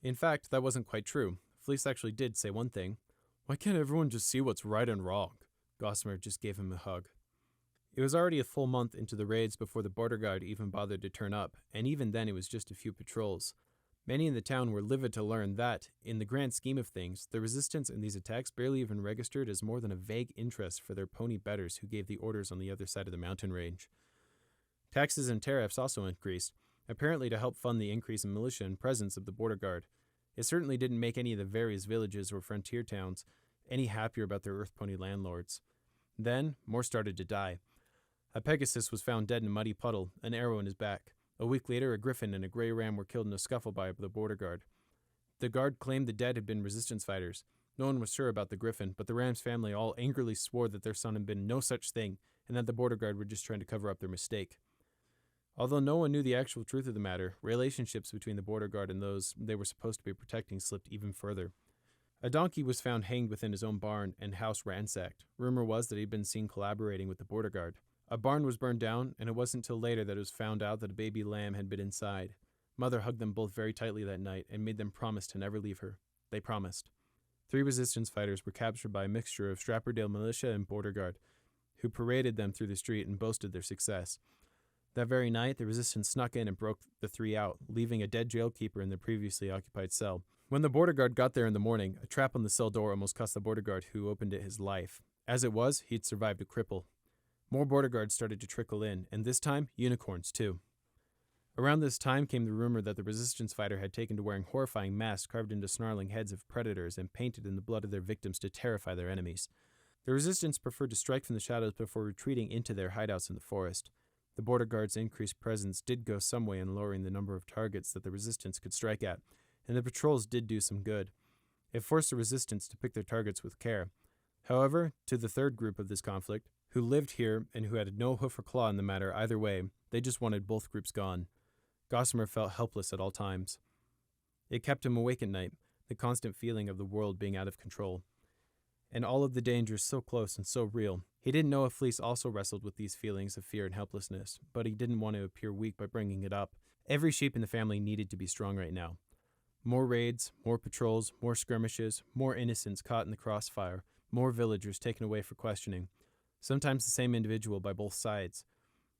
In fact, that wasn't quite true. Fleece actually did say one thing. Why can't everyone just see what's right and wrong? Gossamer just gave him a hug. It was already a full month into the raids before the border guard even bothered to turn up, and even then it was just a few patrols. Many in the town were livid to learn that, in the grand scheme of things, the resistance in these attacks barely even registered as more than a vague interest for their pony betters who gave the orders on the other side of the mountain range. Taxes and tariffs also increased, apparently to help fund the increase in militia and presence of the border guard. It certainly didn't make any of the various villages or frontier towns any happier about their earth pony landlords. Then, more started to die. A Pegasus was found dead in a muddy puddle, an arrow in his back. A week later, a griffin and a gray ram were killed in a scuffle by the border guard. The guard claimed the dead had been resistance fighters. No one was sure about the Griffin, but the Rams family all angrily swore that their son had been no such thing, and that the border guard were just trying to cover up their mistake. Although no one knew the actual truth of the matter, relationships between the border guard and those they were supposed to be protecting slipped even further. A donkey was found hanged within his own barn and house ransacked. Rumor was that he'd been seen collaborating with the border guard. A barn was burned down, and it wasn't until later that it was found out that a baby lamb had been inside. Mother hugged them both very tightly that night and made them promise to never leave her. They promised. 3 resistance fighters were captured by a mixture of Strapperdale militia and border guard, who paraded them through the street and boasted their success. That very night, the resistance snuck in and broke the 3 out, leaving a dead jailkeeper in the previously occupied cell. When the border guard got there in the morning, a trap on the cell door almost cost the border guard who opened it his life. As it was, he'd survived a cripple. More border guards started to trickle in, and this time, unicorns too. Around this time came the rumor that the resistance fighter had taken to wearing horrifying masks carved into snarling heads of predators and painted in the blood of their victims to terrify their enemies. The resistance preferred to strike from the shadows before retreating into their hideouts in the forest. The border guard's increased presence did go some way in lowering the number of targets that the resistance could strike at, and the patrols did do some good. It forced the resistance to pick their targets with care. However, to the third group of this conflict, who lived here and who had no hoof or claw in the matter either way, they just wanted both groups gone. Gossamer felt helpless at all times. It kept him awake at night, the constant feeling of the world being out of control. And all of the dangers so close and so real. He didn't know if Fleece also wrestled with these feelings of fear and helplessness, but he didn't want to appear weak by bringing it up. Every sheep in the family needed to be strong right now. More raids, more patrols, more skirmishes, more innocents caught in the crossfire, more villagers taken away for questioning. Sometimes the same individual by both sides.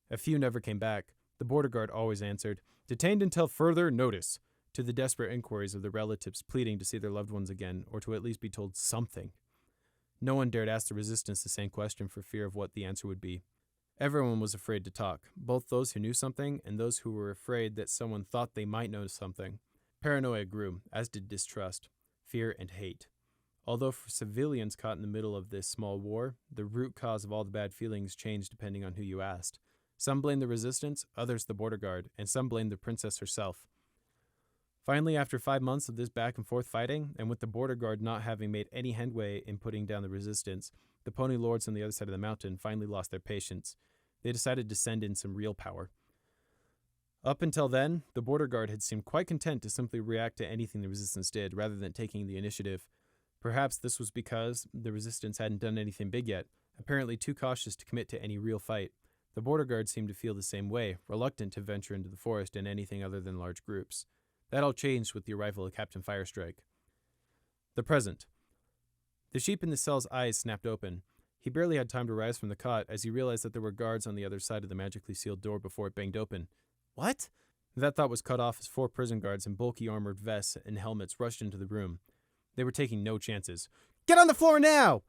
A few never came back. The border guard always answered, "Detained until further notice," to the desperate inquiries of the relatives pleading to see their loved ones again, or to at least be told something. No one dared ask the resistance the same question for fear of what the answer would be. Everyone was afraid to talk, both those who knew something and those who were afraid that someone thought they might know something. Paranoia grew, as did distrust, fear, and hate. Although for civilians caught in the middle of this small war, the root cause of all the bad feelings changed depending on who you asked. Some blamed the resistance, others the border guard, and some blamed the princess herself. Finally, after 5 months of this back and forth fighting, and with the border guard not having made any headway in putting down the resistance, the pony lords on the other side of the mountain finally lost their patience. They decided to send in some real power. Up until then, the border guard had seemed quite content to simply react to anything the resistance did, rather than taking the initiative. Perhaps this was because the resistance hadn't done anything big yet, apparently too cautious to commit to any real fight. The border guard seemed to feel the same way, reluctant to venture into the forest in anything other than large groups. That all changed with the arrival of Captain Firestrike. The present. The sheep in the cell's eyes snapped open. He barely had time to rise from the cot as he realized that there were guards on the other side of the magically sealed door before it banged open. What? That thought was cut off as 4 prison guards in bulky armored vests and helmets rushed into the room. They were taking no chances. "Get on the floor now!"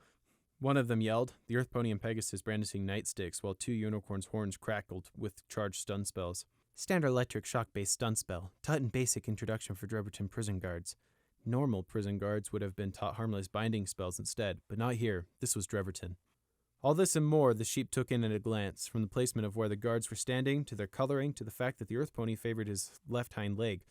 One of them yelled, the Earth Pony and Pegasus brandishing nightsticks while 2 unicorns' horns crackled with charged stun spells. Standard electric shock-based stun spell, taught in basic introduction for Driverton prison guards. Normal prison guards would have been taught harmless binding spells instead, but not here. This was Driverton. All this and more the sheep took in at a glance, from the placement of where the guards were standing, to their coloring, to the fact that the Earth Pony favored his left hind leg,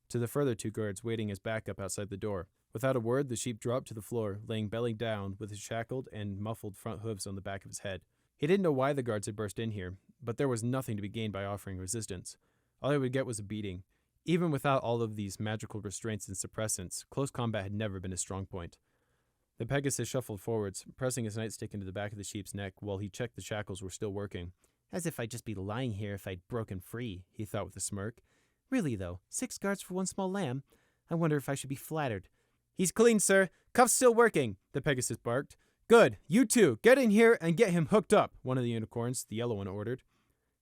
to the further 2 guards waiting as backup outside the door. Without a word, the sheep dropped to the floor, laying belly down with his shackled and muffled front hooves on the back of his head. He didn't know why the guards had burst in here, but there was nothing to be gained by offering resistance. All he would get was a beating. Even without all of these magical restraints and suppressants, close combat had never been a strong point. The Pegasus shuffled forwards, pressing his nightstick into the back of the sheep's neck while he checked the shackles were still working. As if I'd just be lying here if I'd broken free, he thought with a smirk. Really, though, 6 guards for 1 small lamb? I wonder if I should be flattered. "He's clean, sir. Cuffs still working," the Pegasus barked. "Good. You two, get in here and get him hooked up," one of the unicorns, the yellow one, ordered.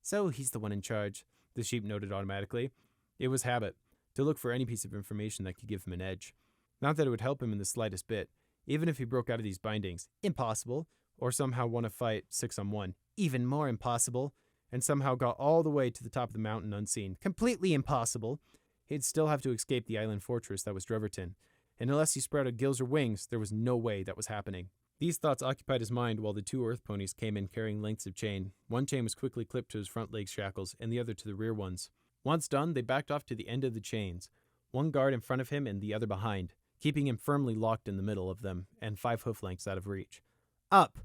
So he's the one in charge, the sheep noted automatically. It was habit, to look for any piece of information that could give him an edge. Not that it would help him in the slightest bit. Even if he broke out of these bindings, impossible, or somehow won a fight 6-on-1, even more impossible, and somehow got all the way to the top of the mountain unseen, completely impossible, he'd still have to escape the island fortress that was Driverton. And unless he sprouted gills or wings, there was no way that was happening. These thoughts occupied his mind while the 2 Earth Ponies came in carrying lengths of chain. One chain was quickly clipped to his front leg shackles, and the other to the rear ones. Once done, they backed off to the end of the chains. one guard in front of him and the other behind, keeping him firmly locked in the middle of them and 5 hoof lengths out of reach. Up!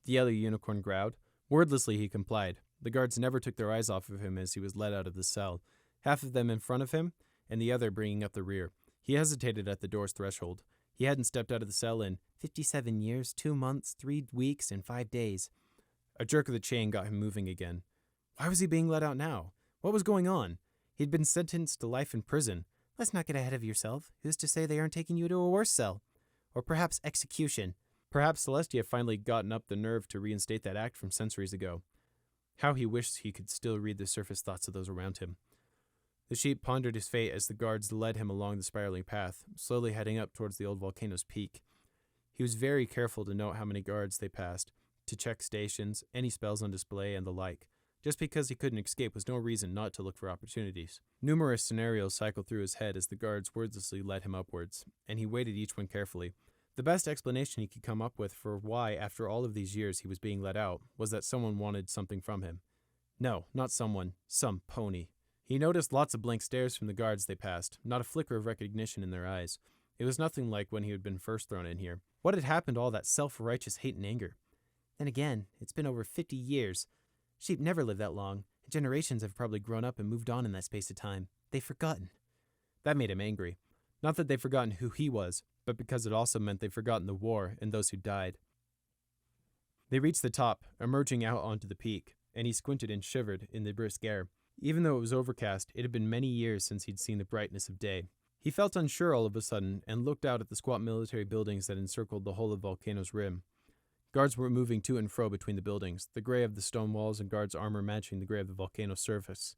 The yellow unicorn growled. Wordlessly he complied. The guards never took their eyes off of him as he was led out of the cell, half of them in front of him and the other bringing up the rear. He hesitated at the door's threshold. He hadn't stepped out of the cell in 57 years, 2 months, 3 weeks, and 5 days. A jerk of the chain got him moving again. Why was he being let out now? What was going on? He'd been sentenced to life in prison. Let's not get ahead of yourself. Who's to say they aren't taking you to a worse cell? Or perhaps execution. Perhaps Celestia had finally gotten up the nerve to reinstate that act from centuries ago. How he wished he could still read the surface thoughts of those around him. The sheep pondered his fate as the guards led him along the spiraling path, slowly heading up towards the old volcano's peak. He was very careful to note how many guards they passed, to check stations, any spells on display, and the like. Just because he couldn't escape was no reason not to look for opportunities. Numerous scenarios cycled through his head as the guards wordlessly led him upwards, and he weighted each one carefully. The best explanation he could come up with for why, after all of these years, he was being let out was that someone wanted something from him. No, not someone. Some pony. He noticed lots of blank stares from the guards they passed, not a flicker of recognition in their eyes. It was nothing like when he had been first thrown in here. What had happened to all that self-righteous hate and anger? Then again, it's been over 50 years. Sheep never live that long. Generations have probably grown up and moved on in that space of time. They've forgotten. That made him angry. Not that they'd forgotten who he was, but because it also meant they'd forgotten the war and those who died. They reached the top, emerging out onto the peak, and he squinted and shivered in the brisk air. Even though it was overcast, it had been many years since he'd seen the brightness of day. He felt unsure all of a sudden and looked out at the squat military buildings that encircled the whole of the volcano's rim. Guards were moving to and fro between the buildings, the gray of the stone walls and guards' armor matching the gray of the volcano's surface.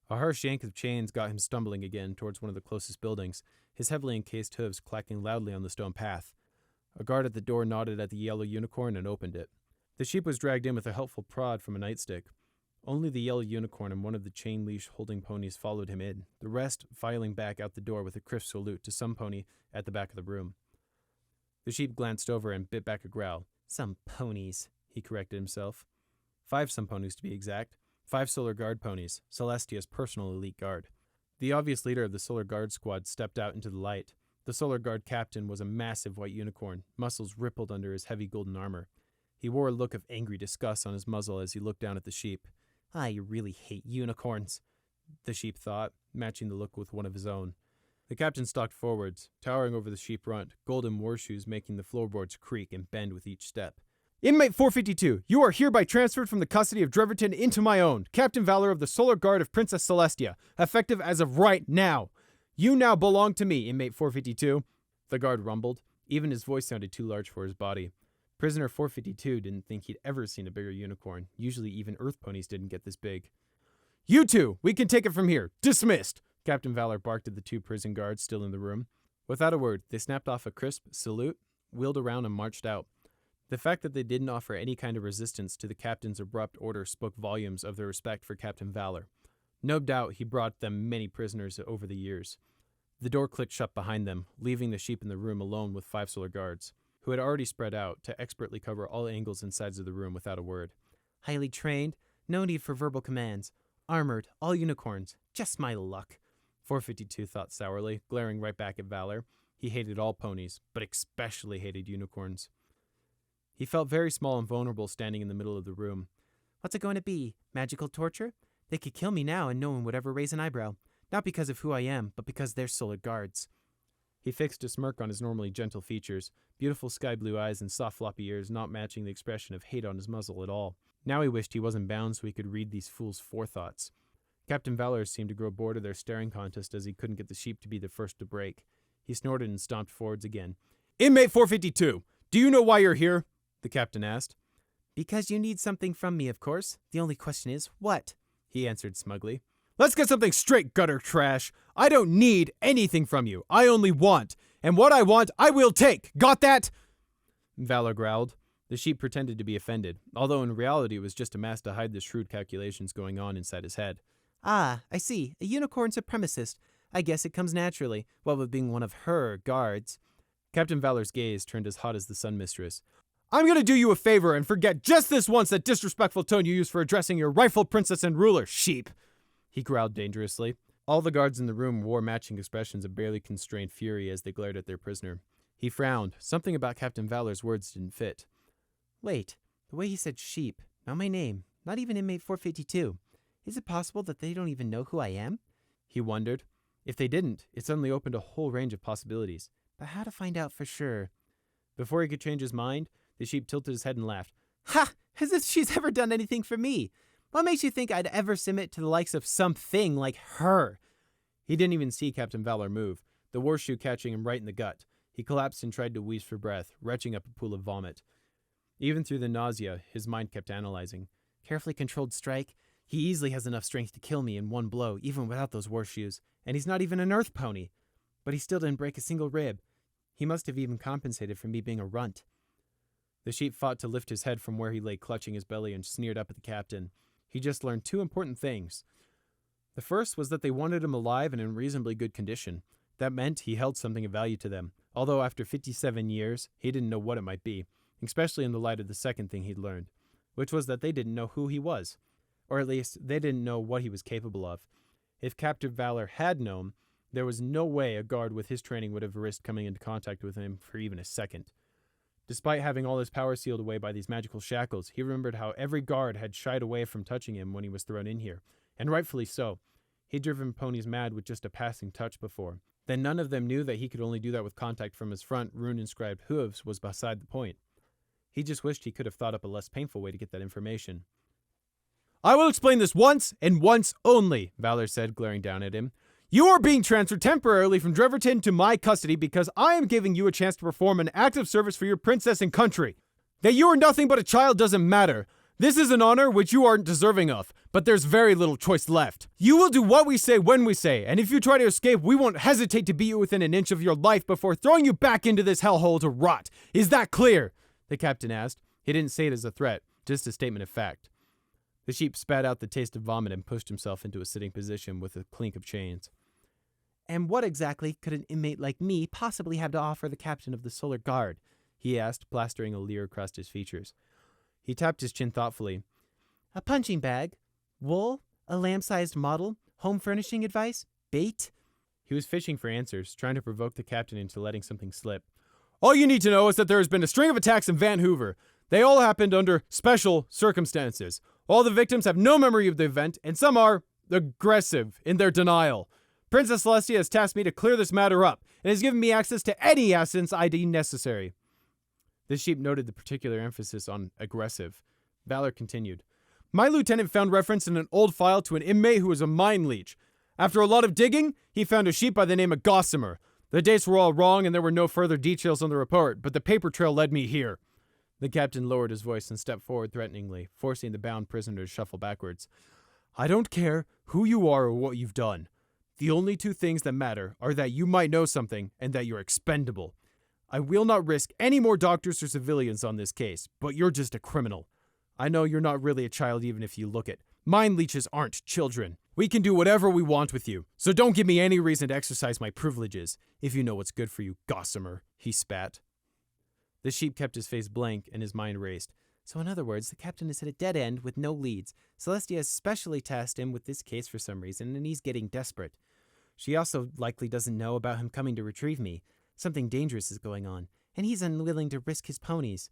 A harsh yank of chains got him stumbling again towards one of the closest buildings, his heavily encased hooves clacking loudly on the stone path. A guard at the door nodded at the yellow unicorn and opened it. The sheep was dragged in with a helpful prod from a nightstick. Only the yellow unicorn and one of the chain leash holding ponies followed him in, the rest filing back out the door with a crisp salute to some pony at the back of the room. The sheep glanced over and bit back a growl. Some ponies, he corrected himself. 5 some ponies to be exact. 5 Solar Guard ponies, Celestia's personal elite guard. The obvious leader of the Solar Guard squad stepped out into the light. The Solar Guard captain was a massive white unicorn, muscles rippled under his heavy golden armor. He wore a look of angry disgust on his muzzle as he looked down at the sheep. I really hate unicorns, the sheep thought, matching the look with one of his own. The captain stalked forwards, towering over the sheep runt, golden warshoes making the floorboards creak and bend with each step. Inmate 452, you are hereby transferred from the custody of Driverton into my own, Captain Valor of the Solar Guard of Princess Celestia, effective as of right now. You now belong to me, Inmate 452. The guard rumbled. Even his voice sounded too large for his body. Prisoner 452 didn't think he'd ever seen a bigger unicorn. Usually even earth ponies didn't get this big. You two, we can take it from here. Dismissed! Captain Valor barked at the 2 prison guards still in the room. Without a word, they snapped off a crisp salute, wheeled around and marched out. The fact that they didn't offer any kind of resistance to the captain's abrupt order spoke volumes of their respect for Captain Valor. No doubt he brought them many prisoners over the years. The door clicked shut behind them, leaving the sheep in the room alone with 5 Solar Guards, who had already spread out to expertly cover all angles and sides of the room without a word. Highly trained, no need for verbal commands. Armored, all unicorns. Just my luck. 452 thought sourly, glaring right back at Valor. He hated all ponies, but especially hated unicorns. He felt very small and vulnerable standing in the middle of the room. What's it going to be? Magical torture? They could kill me now and no one would ever raise an eyebrow. Not because of who I am, but because they're Solar Guards. He fixed a smirk on his normally gentle features, beautiful sky blue eyes and soft floppy ears not matching the expression of hate on his muzzle at all. Now he wished he wasn't bound so he could read these fools' forethoughts. Captain Valor seemed to grow bored of their staring contest as he couldn't get the sheep to be the first to break. He snorted and stomped forwards again. Inmate 452, do you know why you're here? The captain asked. Because you need something from me, of course. The only question is, what? He answered smugly. Let's get something straight, gutter trash. I don't need anything from you. I only want. And what I want, I will take. Got that? Valor growled. The sheep pretended to be offended, although in reality it was just a mask to hide the shrewd calculations going on inside his head. Ah, I see. A unicorn supremacist. I guess it comes naturally, what with being one of her guards. Captain Valor's gaze turned as hot as the sun mistress. I'm going to do you a favor and forget just this once that disrespectful tone you used for addressing your rightful princess and ruler, sheep. He growled dangerously. All the guards in the room wore matching expressions of barely constrained fury as they glared at their prisoner. He frowned. Something about Captain Valor's words didn't fit. Wait, the way he said sheep, not my name, not even inmate 452. Is it possible that they don't even know who I am? He wondered. If they didn't, it suddenly opened a whole range of possibilities. But how to find out for sure? Before he could change his mind, the sheep tilted his head and laughed. Ha! As if she's ever done anything for me. What makes you think I'd ever submit to the likes of something like her? He didn't even see Captain Valor move, the warshoe catching him right in the gut. He collapsed and tried to wheeze for breath, retching up a pool of vomit. Even through the nausea, his mind kept analyzing. Carefully controlled strike. He easily has enough strength to kill me in one blow, even without those warshoes. And he's not even an earth pony. But he still didn't break a single rib. He must have even compensated for me being a runt. The sheep fought to lift his head from where he lay clutching his belly and sneered up at the captain. He just learned two important things. The first was that they wanted him alive and in reasonably good condition. That meant he held something of value to them, although after 57 years, he didn't know what it might be, especially in the light of the second thing he'd learned, which was that they didn't know who he was. Or at least, they didn't know what he was capable of. If Captain Valor had known, there was no way a guard with his training would have risked coming into contact with him for even a second. Despite having all his power sealed away by these magical shackles, he remembered how every guard had shied away from touching him when he was thrown in here, and rightfully so. He'd driven ponies mad with just a passing touch before. Then none of them knew that he could only do that with contact from his front, rune-inscribed hooves was beside the point. He just wished he could have thought up a less painful way to get that information. "I will explain this once, and once only," Valor said, glaring down at him. "You are being transferred temporarily from Driverton to my custody because I am giving you a chance to perform an act of service for your princess and country. That you are nothing but a child doesn't matter. This is an honor which you aren't deserving of, but there's very little choice left. You will do what we say when we say, and if you try to escape, we won't hesitate to beat you within an inch of your life before throwing you back into this hellhole to rot. Is that clear?" the captain asked. He didn't say it as a threat, just a statement of fact. The sheep spat out the taste of vomit and pushed himself into a sitting position with a clink of chains. "And what exactly could an inmate like me possibly have to offer the captain of the Solar Guard?" he asked, plastering a leer across his features. He tapped his chin thoughtfully. "A punching bag? Wool? A lamb-sized model? Home furnishing advice? Bait?" He was fishing for answers, trying to provoke the captain into letting something slip. "All you need to know is that there has been a string of attacks in Vancouver. They all happened under special circumstances. All the victims have no memory of the event, and some are aggressive in their denial. Princess Celestia has tasked me to clear this matter up, and has given me access to any assets I deem necessary." The sheep noted the particular emphasis on aggressive. Valor continued. "My lieutenant found reference in an old file to an inmate who was a mind leech. After a lot of digging, he found a sheep by the name of Gossamer. The dates were all wrong, and there were no further details on the report, but the paper trail led me here." The captain lowered his voice and stepped forward threateningly, forcing the bound prisoner to shuffle backwards. "I don't care who you are or what you've done. The only two things that matter are that you might know something and that you're expendable. I will not risk any more doctors or civilians on this case, but you're just a criminal. I know you're not really a child even if you look it. Mind leeches aren't children. We can do whatever we want with you, so don't give me any reason to exercise my privileges, if you know what's good for you, Gossamer," he spat. The sheep kept his face blank and his mind raced. So in other words, the captain is at a dead end with no leads. Celestia has specially tasked him with this case for some reason, and he's getting desperate. She also likely doesn't know about him coming to retrieve me. Something dangerous is going on, and he's unwilling to risk his ponies.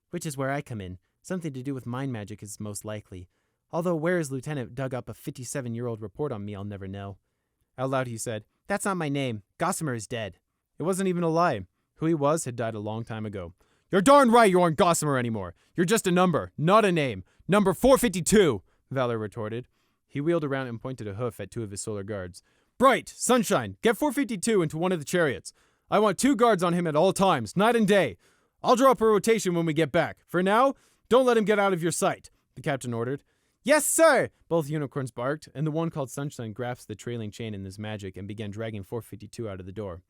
Which is where I come in. Something to do with mind magic is most likely. Although where his lieutenant dug up a 57-year-old report on me, I'll never know. Out loud he said, "That's not my name. Gossamer is dead." It wasn't even a lie. Who he was had died a long time ago. "You're darn right you aren't Gossamer anymore. You're just a number, not a name. Number 452, Valor retorted. He wheeled around and pointed a hoof at two of his solar guards. "Bright, Sunshine, get 452 into one of the chariots. I want 2 guards on him at all times, night and day. I'll draw up a rotation when we get back. For now, don't let him get out of your sight," the captain ordered. "Yes, sir!" Both unicorns barked, and the one called Sunshine grasped the trailing chain in his magic and began dragging 452 out of the door.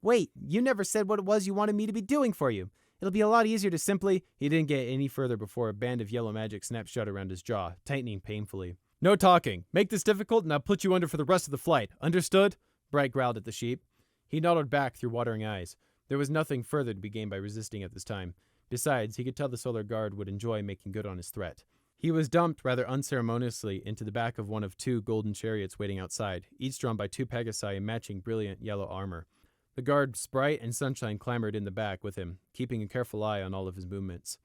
"Wait, you never said what it was you wanted me to be doing for you. It'll be a lot easier to simply—" He didn't get any further before a band of yellow magic snapped shut around his jaw, tightening painfully. "No talking. Make this difficult, and I'll put you under for the rest of the flight. Understood?" Bright growled at the sheep. He nodded back through watering eyes. There was nothing further to be gained by resisting at this time. Besides, he could tell the Solar Guard would enjoy making good on his threat. He was dumped rather unceremoniously into the back of one of 2 golden chariots waiting outside, each drawn by 2 Pegasi in matching brilliant yellow armor. The guard, Sprite and Sunshine, clambered in the back with him, keeping a careful eye on all of his movements.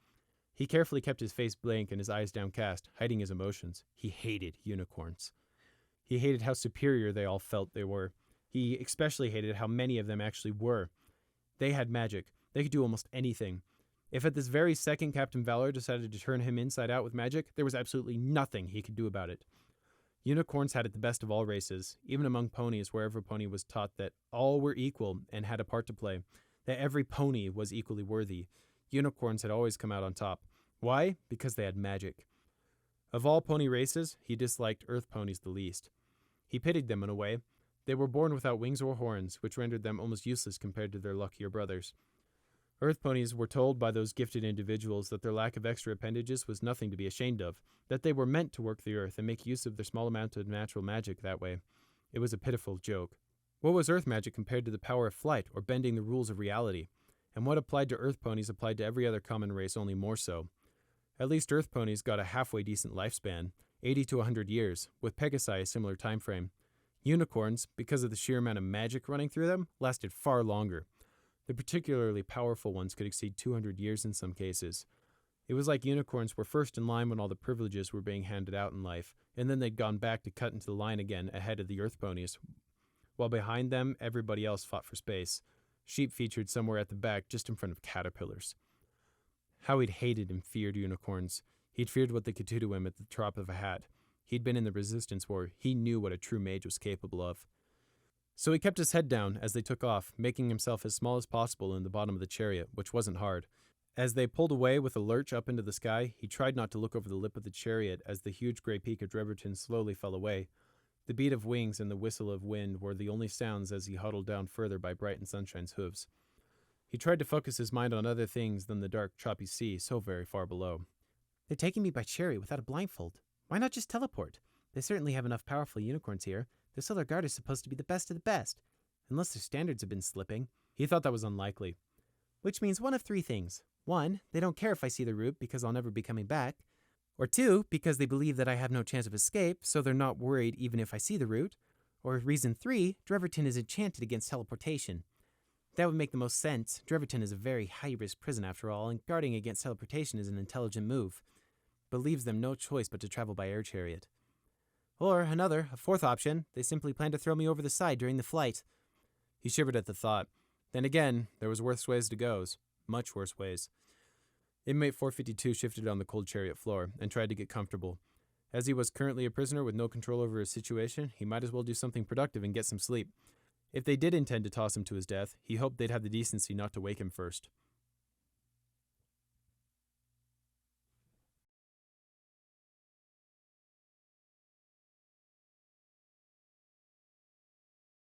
He carefully kept his face blank and his eyes downcast, hiding his emotions. He hated unicorns. He hated how superior they all felt they were. He especially hated how many of them actually were. They had magic. They could do almost anything. If at this very second Captain Valor decided to turn him inside out with magic, there was absolutely nothing he could do about it. Unicorns had it the best of all races, even among ponies, where every pony was taught that all were equal and had a part to play, that every pony was equally worthy. Unicorns had always come out on top. Why? Because they had magic. Of all pony races, he disliked earth ponies the least. He pitied them in a way. They were born without wings or horns, which rendered them almost useless compared to their luckier brothers. Earth ponies were told by those gifted individuals that their lack of extra appendages was nothing to be ashamed of, that they were meant to work the earth and make use of their small amount of natural magic that way. It was a pitiful joke. What was earth magic compared to the power of flight or bending the rules of reality? And what applied to earth ponies applied to every other common race, only more so. At least earth ponies got a halfway decent lifespan, 80 to 100 years, with Pegasi a similar time frame. Unicorns, because of the sheer amount of magic running through them, lasted far longer. The particularly powerful ones could exceed 200 years in some cases. It was like unicorns were first in line when all the privileges were being handed out in life, and then they'd gone back to cut into the line again ahead of the earth ponies, while behind them everybody else fought for space. Sheep featured somewhere at the back just in front of caterpillars. How he'd hated and feared unicorns. He'd feared what they could do to him at the drop of a hat. He'd been in the Resistance War. He knew what a true mage was capable of. So he kept his head down as they took off, making himself as small as possible in the bottom of the chariot, which wasn't hard. As they pulled away with a lurch up into the sky, he tried not to look over the lip of the chariot as the huge gray peak of Driverton slowly fell away. The beat of wings and the whistle of wind were the only sounds as he huddled down further by Bright and Sunshine's hooves. He tried to focus his mind on other things than the dark, choppy sea so very far below. They're taking me by chariot without a blindfold. Why not just teleport? They certainly have enough powerful unicorns here. The Solar Guard is supposed to be the best of the best. Unless their standards have been slipping. He thought that was unlikely. Which means one of 3 things. 1, they don't care if I see the route because I'll never be coming back. Or 2, because they believe that I have no chance of escape, so they're not worried even if I see the route. Or reason 3, Driverton is enchanted against teleportation. That would make the most sense. Driverton is a very high-risk prison after all, and guarding against teleportation is an intelligent move. But leaves them no choice but to travel by air chariot. Or a 4th option, they simply plan to throw me over the side during the flight. He shivered at the thought. Then again, there was worse ways to go. Much worse ways. Inmate 452 shifted on the cold chariot floor and tried to get comfortable. As he was currently a prisoner with no control over his situation, he might as well do something productive and get some sleep. If they did intend to toss him to his death, he hoped they'd have the decency not to wake him first.